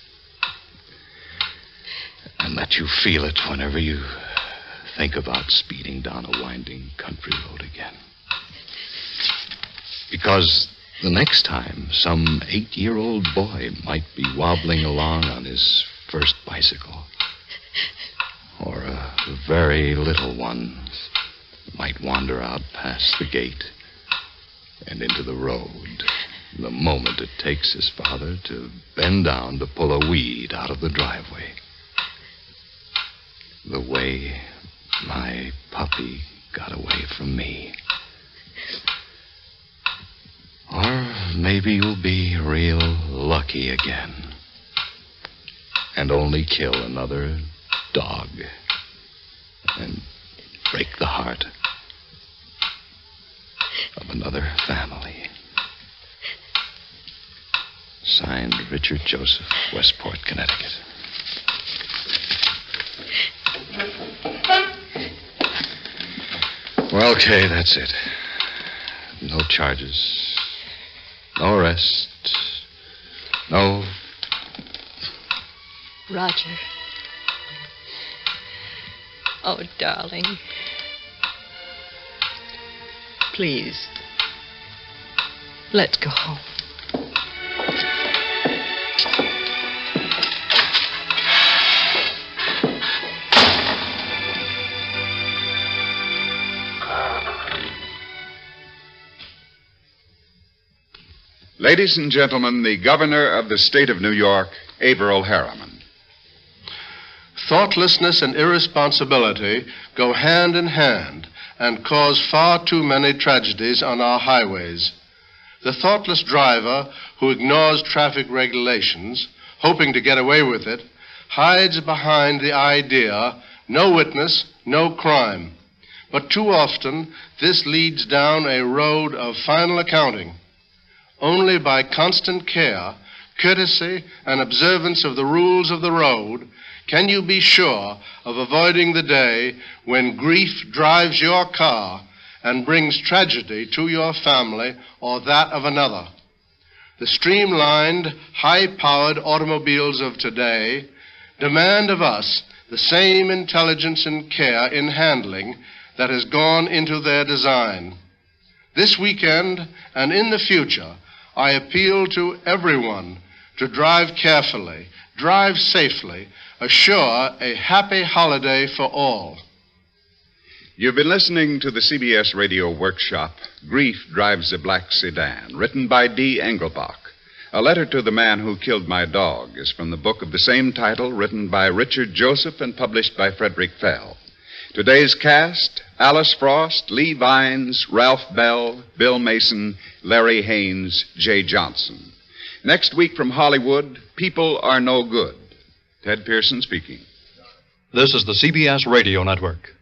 And that you feel it whenever you think about speeding down a winding country road again. Because The next time, some 8-year-old boy might be wobbling along on his first bicycle. Or a very little one might wander out past the gate and into the road the moment it takes his father to bend down to pull a weed out of the driveway. The way my puppy got away from me. Or maybe you'll be real lucky again and only kill another dog and break the heart of another family. Signed, Richard Joseph, Westport, Connecticut. Well, okay, that's it. No charges. No arrest. No... Roger. Oh, darling. Please. Let's go home. Ladies and gentlemen, the governor of the state of New York, Averell Harriman. Thoughtlessness and irresponsibility go hand in hand and cause far too many tragedies on our highways. The thoughtless driver who ignores traffic regulations, hoping to get away with it, hides behind the idea, no witness, no crime. But too often, this leads down a road of final accounting. Only by constant care, courtesy, and observance of the rules of the road can you be sure of avoiding the day when grief drives your car and brings tragedy to your family or that of another. The streamlined, high-powered automobiles of today demand of us the same intelligence and care in handling that has gone into their design. This weekend and in the future, I appeal to everyone to drive carefully, drive safely, assure a happy holiday for all. You've been listening to the CBS Radio Workshop, Grief Drives a Black Sedan, written by D. Engelbach. A Letter to the Man Who Killed My Dog is from the book of the same title, written by Richard Joseph and published by Frederick Fell. Today's cast: Alice Frost, Lee Vines, Ralph Bell, Bill Mason, Larry Haynes, Jay Johnson. Next week from Hollywood, People Are No Good. Ted Pearson speaking. This is the CBS Radio Network.